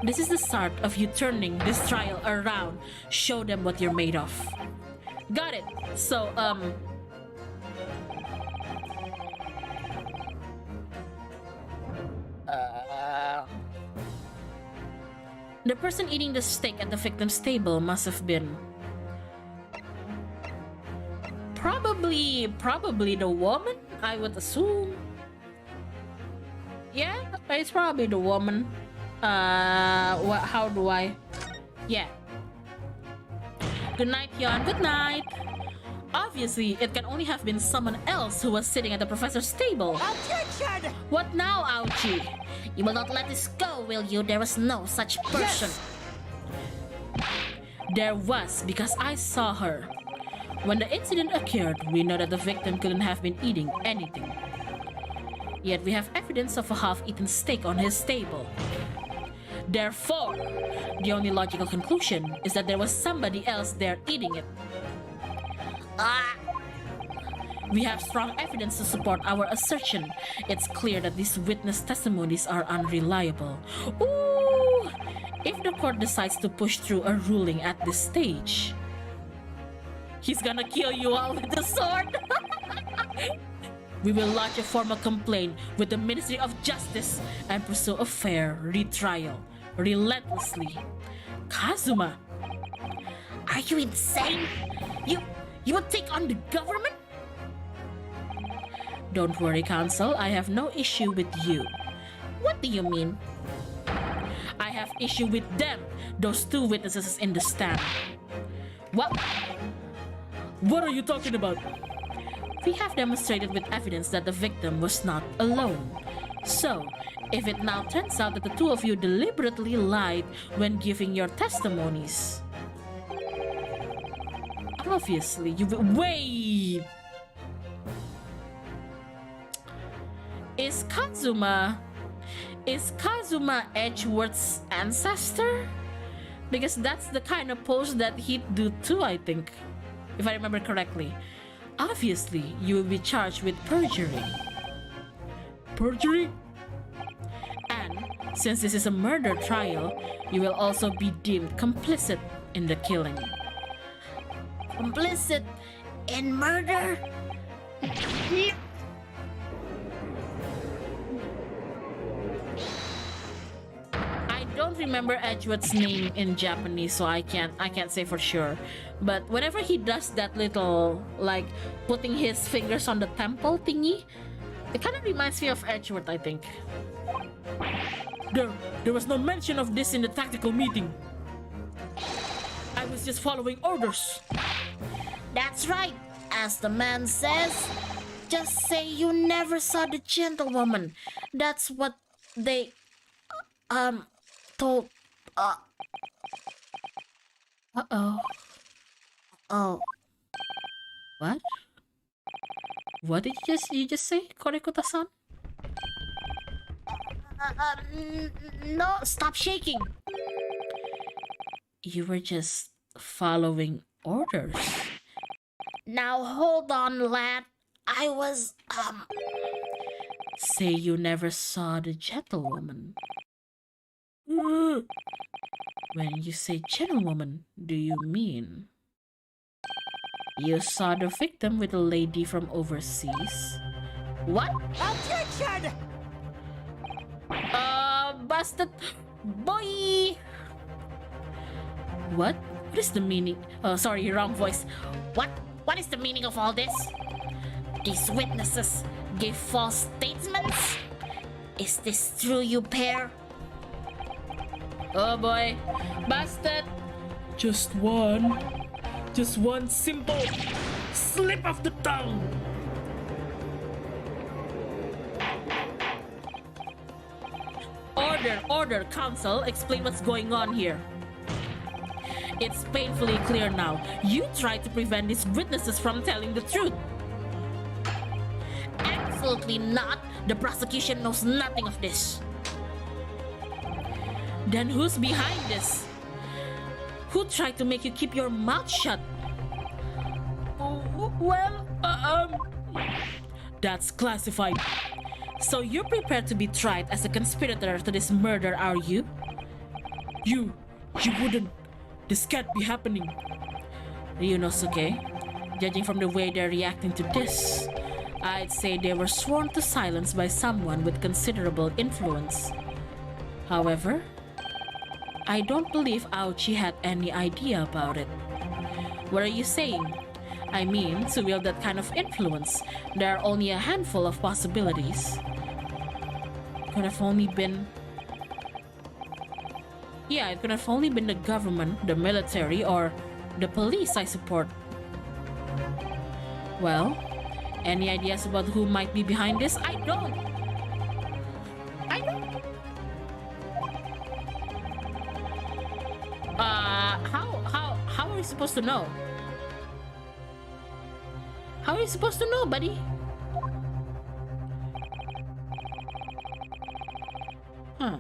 This is the start of you turning this trial around. Show them what you're made of. Got it. So, The person eating the steak at the victim's table must have been probably the woman, I would assume. Yeah, it's probably the woman. How do I? Yeah. Good night, Hyun. Good night. Obviously, it can only have been someone else who was sitting at the professor's table. Objection! What now, Ouchie? You will not let this go, will you? There was no such person. Yes! There was, because I saw her. When the incident occurred, we know that the victim couldn't have been eating anything. Yet we have evidence of a half-eaten steak on his table. Therefore, the only logical conclusion is that there was somebody else there eating it. We have strong evidence to support our assertion. It's clear that these witness testimonies are unreliable. Ooh! If the court decides to push through a ruling at this stage, he's gonna kill you all with the sword. We will lodge a formal complaint with the Ministry of Justice and pursue a fair retrial, relentlessly. Kazuma! Are you insane? You would take on the government? Don't worry, Counsel. I have no issue with you. What do you mean? I have issue with them, those two witnesses in the stand. What? What are you talking about? We have demonstrated with evidence that the victim was not alone. So, if it now turns out that the two of you deliberately lied when giving your testimonies, obviously you will— Wait! Is Kazuma Edgeworth's ancestor? Because that's the kind of pose that he'd do too, I think, if I remember correctly. Obviously, you will be charged with perjury. Perjury? And since this is a murder trial, you will also be deemed complicit in the killing. Complicit in murder? I don't remember Edgeworth's name in Japanese, so I can't say for sure. But whenever he does that little, like, putting his fingers on the temple thingy, it kind of reminds me of Edgeworth, I think. There was no mention of this in the tactical meeting. I was just following orders. That's right. As the man says, just say you never saw the gentlewoman. That's what they told. Uh-oh. Oh. What? What did you just say, Korekuta-san? No, stop shaking. You were just following orders. Now hold on, lad. I was, Say you never saw the gentlewoman. When you say gentlewoman, do you mean you saw the victim with a lady from overseas? What? Objection! Busted boy! What? What is the meaning? Oh, sorry, wrong voice. What is the meaning of all this? These witnesses gave false statements? Is this true, you pair? Oh boy, busted! Just one simple slip of the tongue! Order, counsel, explain what's going on here. It's painfully clear now. You tried to prevent these witnesses from telling the truth. Absolutely not. The prosecution knows nothing of this. Then who's behind this? Who tried to make you keep your mouth shut? That's classified. So you're prepared to be tried as a conspirator to this murder, are you? You wouldn't. This can't be happening. Ryunosuke, judging from the way they're reacting to this, I'd say they were sworn to silence by someone with considerable influence. However, I don't believe Aochi had any idea about it. What are you saying? I mean, to wield that kind of influence, there are only a handful of possibilities. Could have only been... Yeah, it could have only been the government, the military, or the police I support. Well, any ideas about who might be behind this? I don't. How are you supposed to know? How are you supposed to know, buddy? Huh.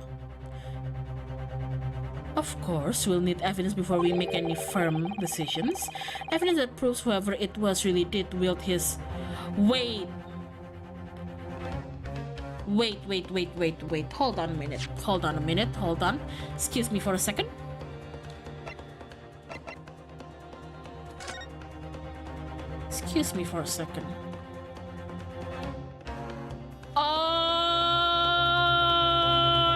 Of course, we'll need evidence before we make any firm decisions. Evidence that proves whoever it was really did wield his... Wait. Hold on a minute. Hold on. Excuse me for a second. Excuse me for a second. Oh,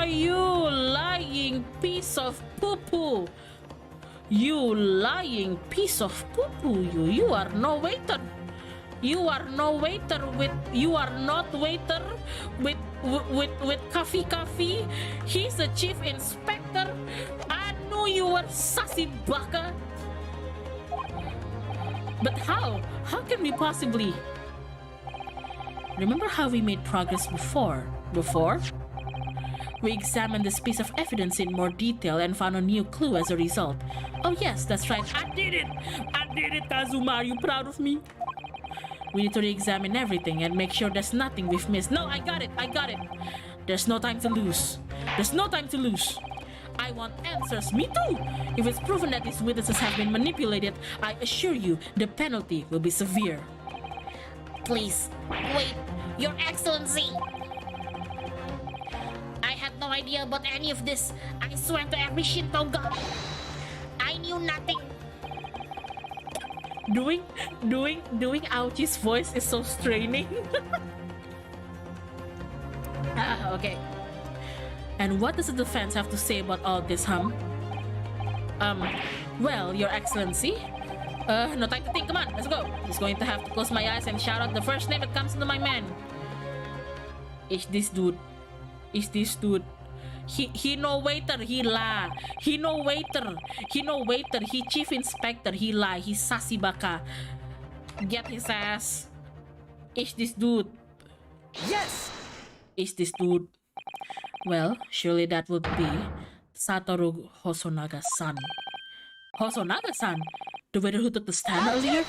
you lying piece of poo-poo. You lying piece of poo-poo. You are no waiter. You are no waiter with... You are not waiter with coffee. He's the chief inspector. I knew you were sassy baka. But how? How can we possibly... Remember how we made progress before? We examined this piece of evidence in more detail and found a new clue as a result. Oh yes, that's right. I did it, Kazuma. Are you proud of me? We need to re-examine everything and make sure there's nothing we've missed. No, I got it. There's no time to lose. I want answers. Me too. If it's proven that these witnesses have been manipulated, I assure you the penalty will be severe. Please, wait, Your Excellency. I had no idea about any of this. I swear to every Shinto god. I knew nothing. Doing Aochi's voice is so straining. Okay. And what does the defense have to say about all this, well, Your Excellency, no time to think, come on, let's go. Just going to have to close my eyes and shout out the first name that comes into my mind. Is this dude. He no waiter, he lie. He no waiter, he chief inspector, he lie. He sassy baka. Get his ass. Is this dude. Yes! Is this dude. Well, surely that would be Satoru Hosonaga-san. Hosonaga-san? The waiter who took the stand earlier?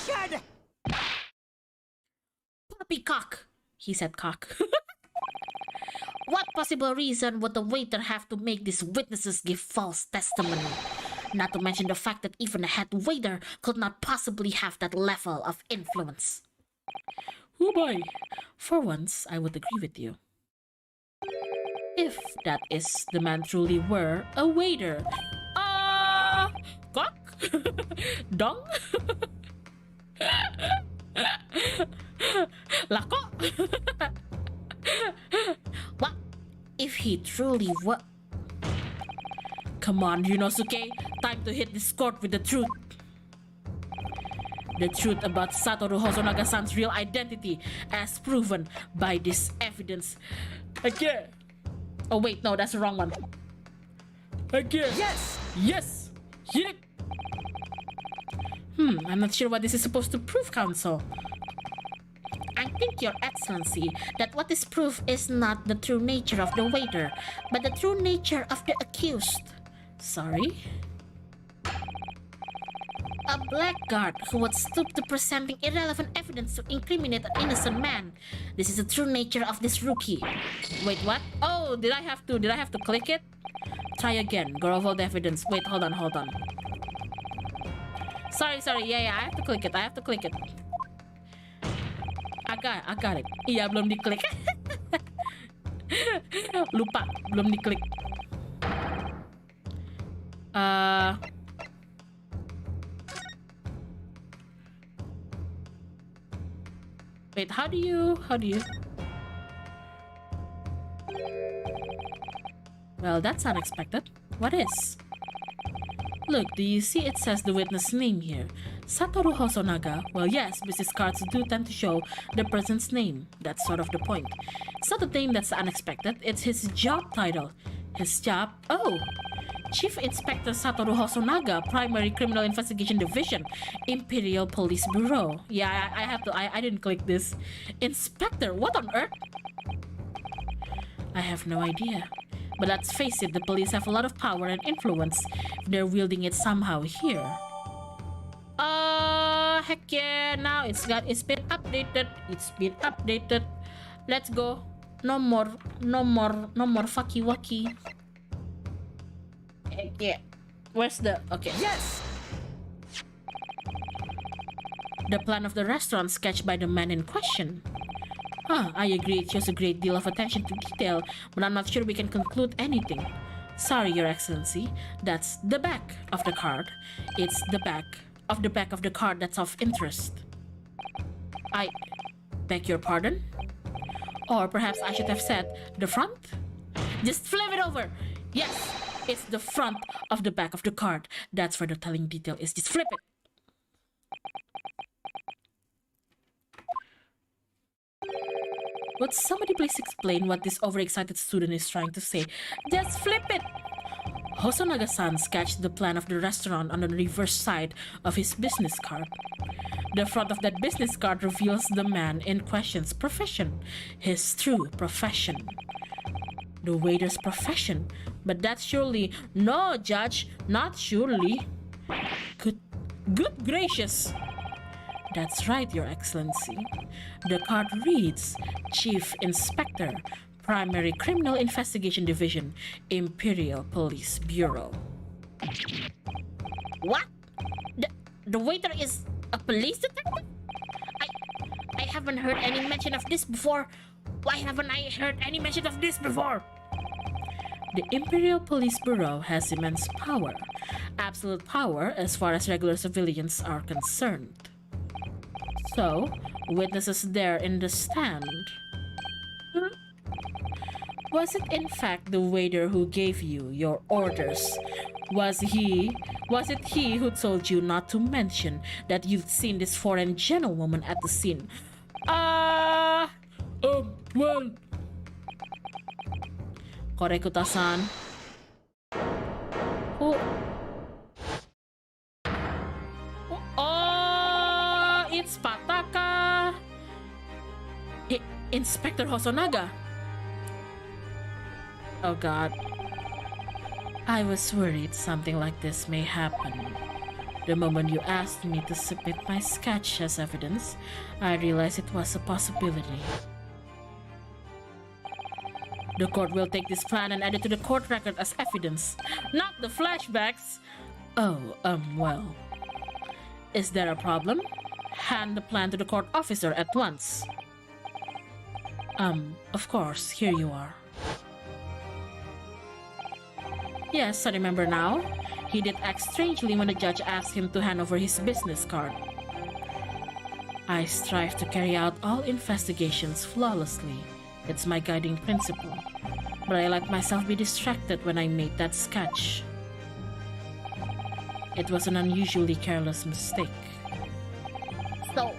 Poppycock! He said cock. What possible reason would the waiter have to make these witnesses give false testimony? Not to mention the fact that even a head waiter could not possibly have that level of influence. Oh boy! For once, I would agree with you. If that is, the man truly were a waiter. Cock? Dong? Lako? What if he truly were? Come on, Yunosuke. Time to hit this court with the truth. The truth about Satoru Hosonaga-san's real identity as proven by this evidence. Again. Oh wait, no, that's the wrong one. Again. Yes! Yes! Hit it! I'm not sure what this is supposed to prove, Counsel. I think, Your Excellency, that what is proof is not the true nature of the waiter, but the true nature of the accused. Sorry? A blackguard who would stoop to presenting irrelevant evidence to incriminate an innocent man. This is the true nature of this rookie. Wait, what? Oh, did I have to click it? Try again. Go over the evidence. Wait, hold on. Sorry. Yeah, I have to click it. I got it. Iya, belum diklik. Lupa, belum diklik. Wait, how do you? Well, that's unexpected. What is? Look, do you see it says the witness name here? Satoru Hosonaga. Well, yes, business cards do tend to show the person's name. That's sort of the point. It's not a name that's unexpected, it's his job title. His job? Oh! Chief Inspector Satoru Hosonaga, Primary Criminal Investigation Division, Imperial Police Bureau. Yeah, I didn't click this. Inspector, what on earth? I have no idea. But let's face it, the police have a lot of power and influence if they're wielding it somehow here. Heck yeah, now it's been updated. It's been updated. Let's go. No more fucky wacky. Heck yeah. Where's the okay? Yes! The plan of the restaurant sketched by the man in question. I agree it shows a great deal of attention to detail, but I'm not sure we can conclude anything. Sorry, Your Excellency. That's the back of the card. It's the back of the card that's of interest. I beg your pardon? Or perhaps I should have said the front? Just flip it over! Yes! It's the front of the back of the card. That's where the telling detail is. Just flip it! Would somebody please explain what this overexcited student is trying to say? Just flip it! Hosonaga-san sketched the plan of the restaurant on the reverse side of his business card. The front of that business card reveals the man in question's profession, his true profession. The waiter's profession. But that's surely... No, Judge, not surely. Good gracious! That's right, Your Excellency. The card reads, Chief Inspector, Primary Criminal Investigation Division, Imperial Police Bureau. What? The waiter is a police detective? I haven't heard any mention of this before. Why haven't I heard any mention of this before? The Imperial Police Bureau has immense power. Absolute power as far as regular civilians are concerned. So, witnesses there in the stand. Was it in fact the waiter who gave you your orders? Was it he who told you not to mention that you'd seen this foreign gentlewoman at the scene? Well... Korekuta-san. It's Pataka! Inspector Hosonaga! Oh god. I was worried something like this may happen. The moment you asked me to submit my sketch as evidence, I realized it was a possibility. The court will take this plan and add it to the court record as evidence, not the flashbacks! Oh, well. Is there a problem? Hand the plan to the court officer at once. Of course, here you are. Yes, I remember now. He did act strangely when the judge asked him to hand over his business card. I strive to carry out all investigations flawlessly. It's my guiding principle. But I let myself be distracted when I made that sketch. It was an unusually careless mistake. So,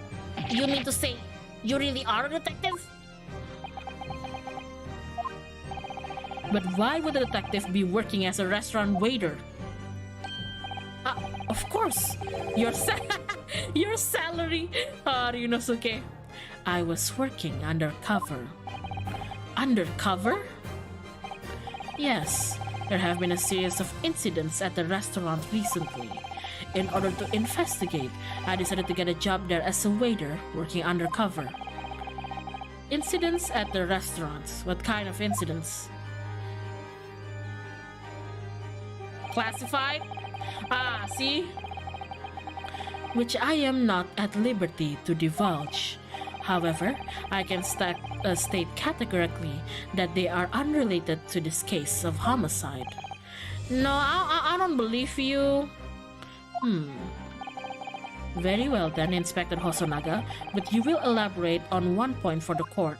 you mean to say you really are a detective? But why would a detective be working as a restaurant waiter? Of course! Your salary! Ryunosuke. I was working undercover. Undercover? Yes, there have been a series of incidents at the restaurant recently. In order to investigate, I decided to get a job there as a waiter, working undercover. Incidents at the restaurants. What kind of incidents? Classified? See? Which I am not at liberty to divulge. However, I can state categorically that they are unrelated to this case of homicide. No, I don't believe you. Very well then, Inspector Hosonaga, but you will elaborate on one point for the court.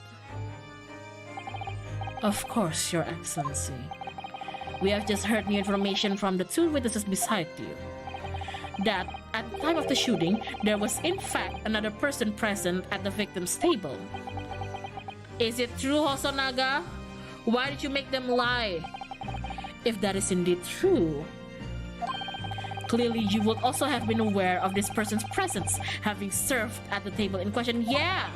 Of course, Your Excellency. We have just heard new information from the two witnesses beside you. That at the time of the shooting, there was in fact another person present at the victim's table. Is it true, Hosonaga? Why did you make them lie? If that is indeed true, clearly you would also have been aware of this person's presence, having served at the table in question. Yeah!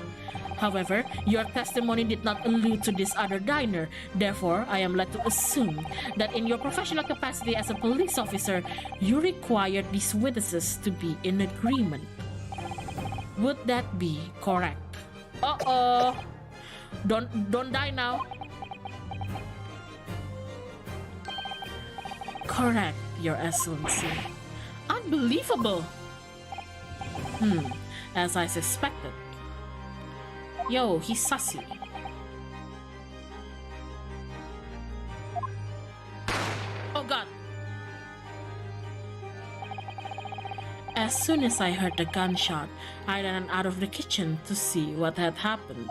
However, your testimony did not allude to this other diner. Therefore, I am led to assume that in your professional capacity as a police officer, you required these witnesses to be in agreement. Would that be correct? Uh-oh! Don't die now. Correct, Your Excellency. Unbelievable! As I suspected. Yo, he's sassy. Oh god! As soon as I heard the gunshot, I ran out of the kitchen to see what had happened.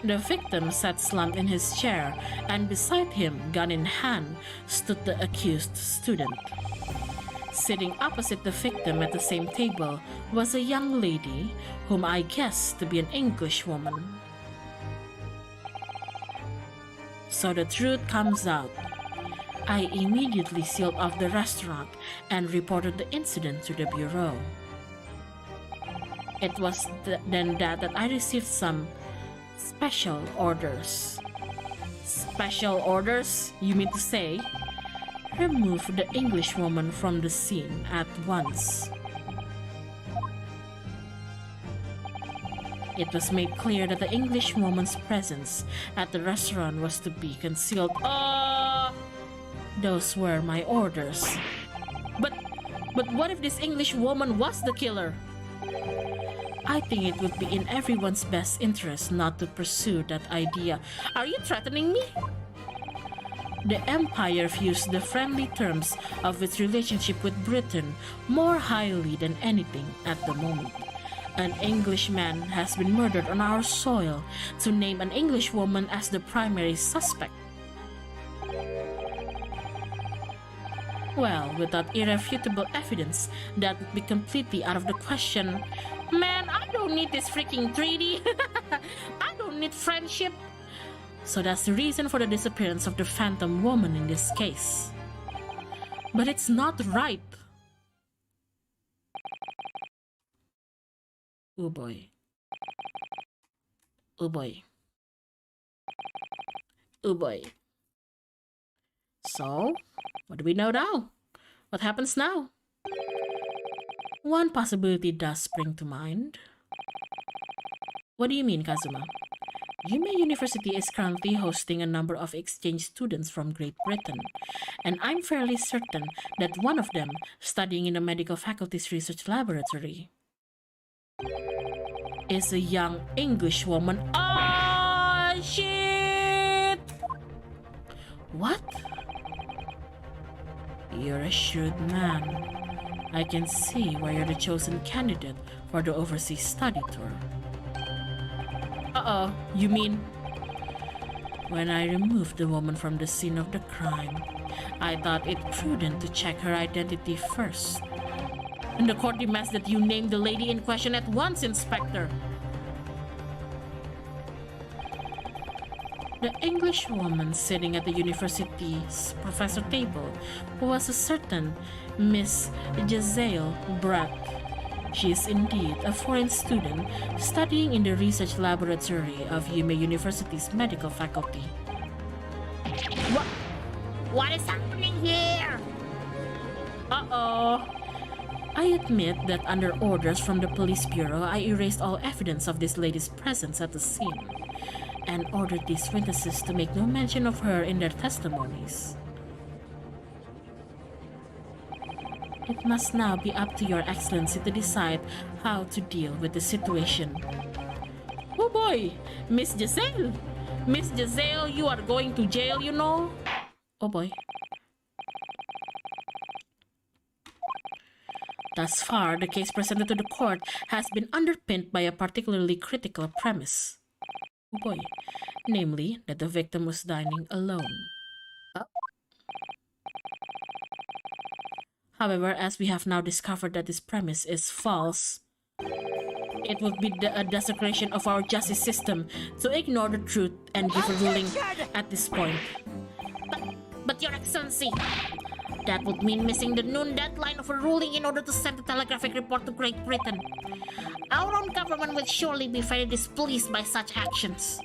The victim sat slumped in his chair, and beside him, gun in hand, stood the accused student. Sitting opposite the victim at the same table was a young lady whom I guessed to be an English woman. So the truth comes out. I immediately sealed off the restaurant and reported the incident to the bureau. It was then that I received some special orders. Special orders? You mean to say? Remove the Englishwoman from the scene at once. It was made clear that the Englishwoman's presence at the restaurant was to be concealed. Those were my orders. But what if this Englishwoman was the killer? I think it would be in everyone's best interest not to pursue that idea. Are you threatening me? The Empire views the friendly terms of its relationship with Britain more highly than anything at the moment. An Englishman has been murdered on our soil. To name an Englishwoman as the primary suspect, well, without irrefutable evidence, that would be completely out of the question. Man, I don't need this freaking treaty. I don't need friendship. So that's the reason for the disappearance of the Phantom Woman in this case. But it's not right. Oh boy. Oh boy. Oh boy. So, what do we know now? What happens now? One possibility does spring to mind. What do you mean, Kazuma? Yume University is currently hosting a number of exchange students from Great Britain, and I'm fairly certain that one of them, studying in the medical faculty's research laboratory, is a young English woman. Oh, shit! What? You're a shrewd man. I can see why you're the chosen candidate for the overseas study tour. Uh-oh, you mean? When I removed the woman from the scene of the crime, I thought it prudent to check her identity first. And the court demands that you name the lady in question at once, Inspector. The English woman sitting at the university's professor table was a certain Miss Giselle Bratt. She is indeed a foreign student studying in the research laboratory of Yume University's medical faculty. What is happening here? Uh-oh. I admit that under orders from the police bureau, I erased all evidence of this lady's presence at the scene and ordered these witnesses to make no mention of her in their testimonies. It must now be up to Your Excellency to decide how to deal with the situation. Oh boy, Miss Giselle! Miss Giselle, you are going to jail, you know? Oh boy. Thus far, the case presented to the court has been underpinned by a particularly critical premise. Oh boy. Namely, that the victim was dining alone. However, as we have now discovered that this premise is false, it would be a desecration of our justice system to ignore the truth and give a ruling at this point. But Your Excellency, that would mean missing the noon deadline of a ruling in order to send a telegraphic report to Great Britain. Our own government would surely be very displeased by such actions.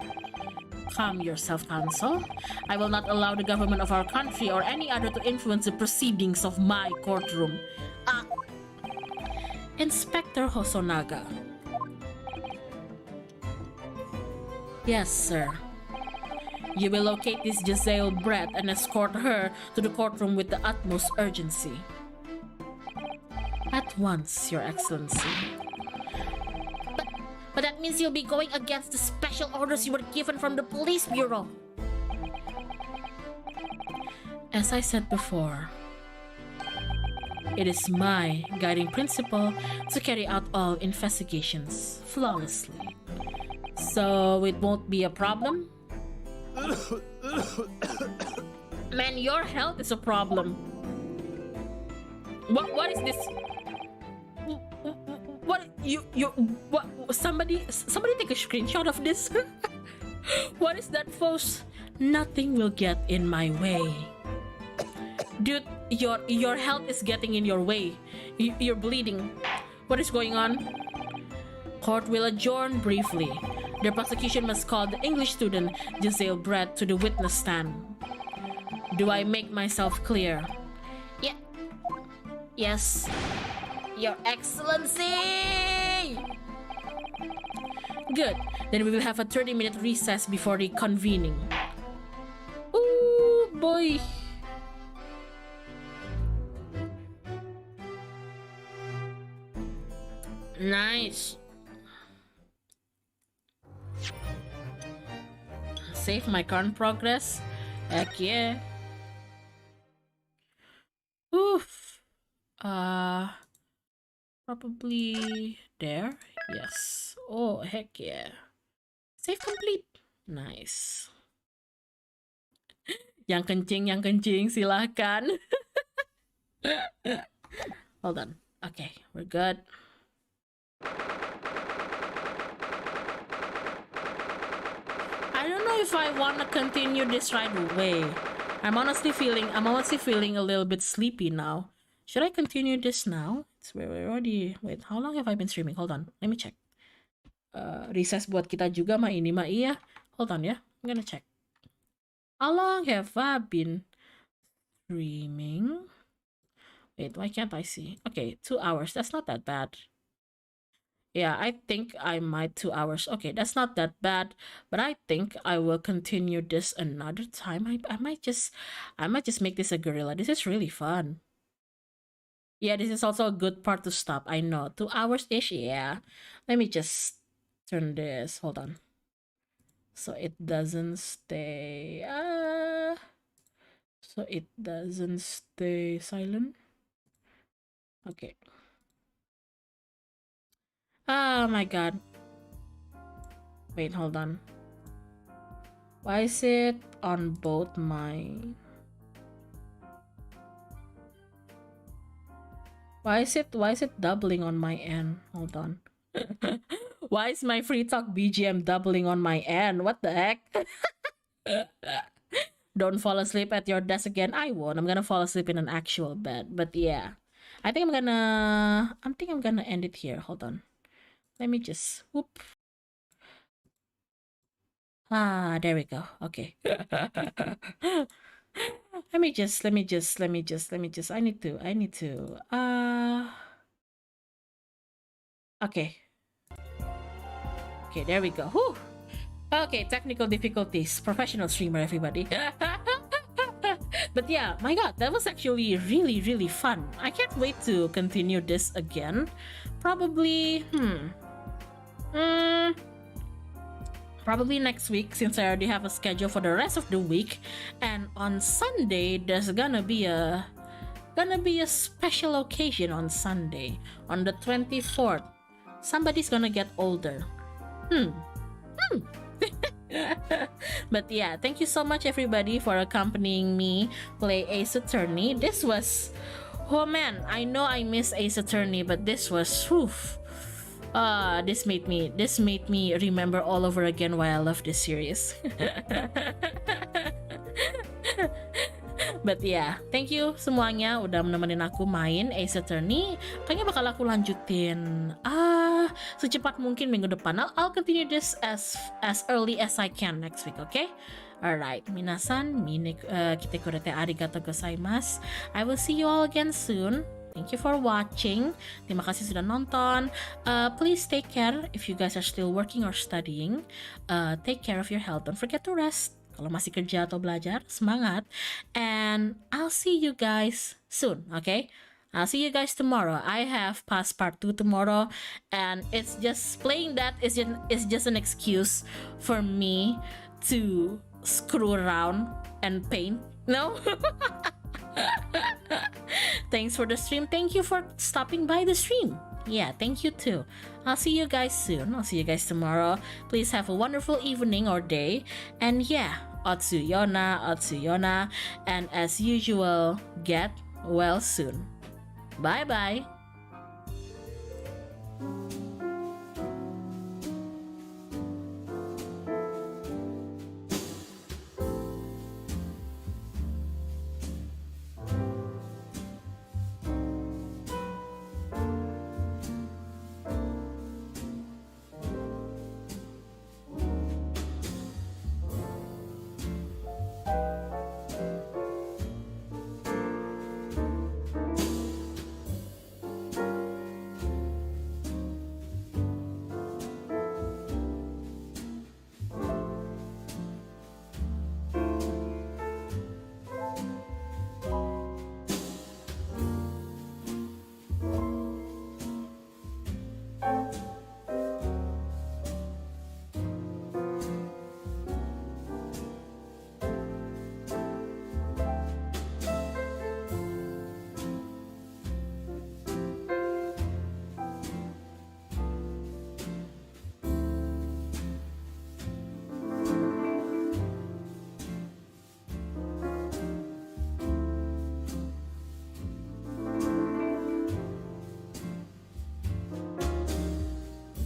Calm yourself, Counsel. I will not allow the government of our country or any other to influence the proceedings of my courtroom. Inspector Hosonaga. Yes, sir. You will locate this Giselle Brett and escort her to the courtroom with the utmost urgency. At once, Your Excellency. But that means you'll be going against the special orders you were given from the police bureau. As I said before, it is my guiding principle to carry out all investigations flawlessly. So it won't be a problem? Man, your health is a problem. What is this? What somebody take a screenshot of this? What is that, folks? Nothing will get in my way. Dude, your health is getting in your way. You're bleeding. What is going on? Court will adjourn briefly. The prosecution must call the English student Giselle Brett to the witness stand. Do I make myself clear? Yeah. Yes. Your Excellency! Good. Then we will have a 30-minute recess before reconvening. Ooh, boy. Nice. Save my current progress. Heck yeah. Oof. Probably there. Yes. Oh, heck yeah. Save complete. Nice. Yang kencing, silahkan. Hold on. Okay, we're good. I don't know if I want to continue this right away. I'm honestly feeling a little bit sleepy now. Should I continue this now? We're already... Wait, how long have I been streaming? Hold on, let me check. Recess buat kita juga mah ini mah iya. Hold on ya, I'm gonna check. How long have I been streaming? Wait, why can't I see? Okay, 2 hours. That's not that bad. Yeah, I think I might 2 hours. Okay, that's not that bad, but I think I will continue this another time. I might just make this a gorilla. This is really fun. Yeah, this is also a good part to stop. I know. 2 hours-ish, yeah. Let me just turn this. Hold on. So it doesn't stay... So it doesn't stay silent. Okay. Oh my god. Wait, hold on. Why is it on both my... Why is it doubling on my end? Hold on. Why is my free talk BGM doubling on my end? What the heck? Don't fall asleep at your desk again. I won't. I'm gonna fall asleep in an actual bed. But yeah. I think I'm gonna end it here. Hold on. Let me just whoop. There we go. Okay. Let me just I need to okay. Okay, there we go. Whew. Okay, technical difficulties. Professional streamer, everybody. But yeah, my god, that was actually really, really fun. I can't wait to continue this again. Probably, probably next week, since I already have a schedule for the rest of the week. And on Sunday, there's gonna be a special occasion on Sunday, on the 24th. Somebody's gonna get older. But yeah, thank you so much everybody for accompanying me play Ace Attorney. This was Oh man, I know I missed Ace Attorney, but this was this made me remember all over again why I love this series. But yeah, thank you semuanya udah menemenin aku main Ace Attorney. Kayaknya bakal aku lanjutin secepat mungkin minggu depan. I'll continue this as early as I can next week, okay? Alright, minasan, kite kurete arigatou gozaimasu. I will see you all again soon. Thank you for watching. Terima kasih sudah nonton. Please take care if you guys are still working or studying. Take care of your health. Don't forget to rest. Kalau masih kerja atau belajar, semangat. And I'll see you guys soon, okay? I'll see you guys tomorrow. I have past part 2 tomorrow, and it's just playing that is just an excuse for me to screw around and paint. No? Thanks for the stream. Thank you for stopping by the stream. Yeah, thank you too. I'll see you guys soon. I'll see you guys tomorrow. Please have a wonderful evening or day. And yeah, Otsuyona, and as usual, get well soon. Bye bye.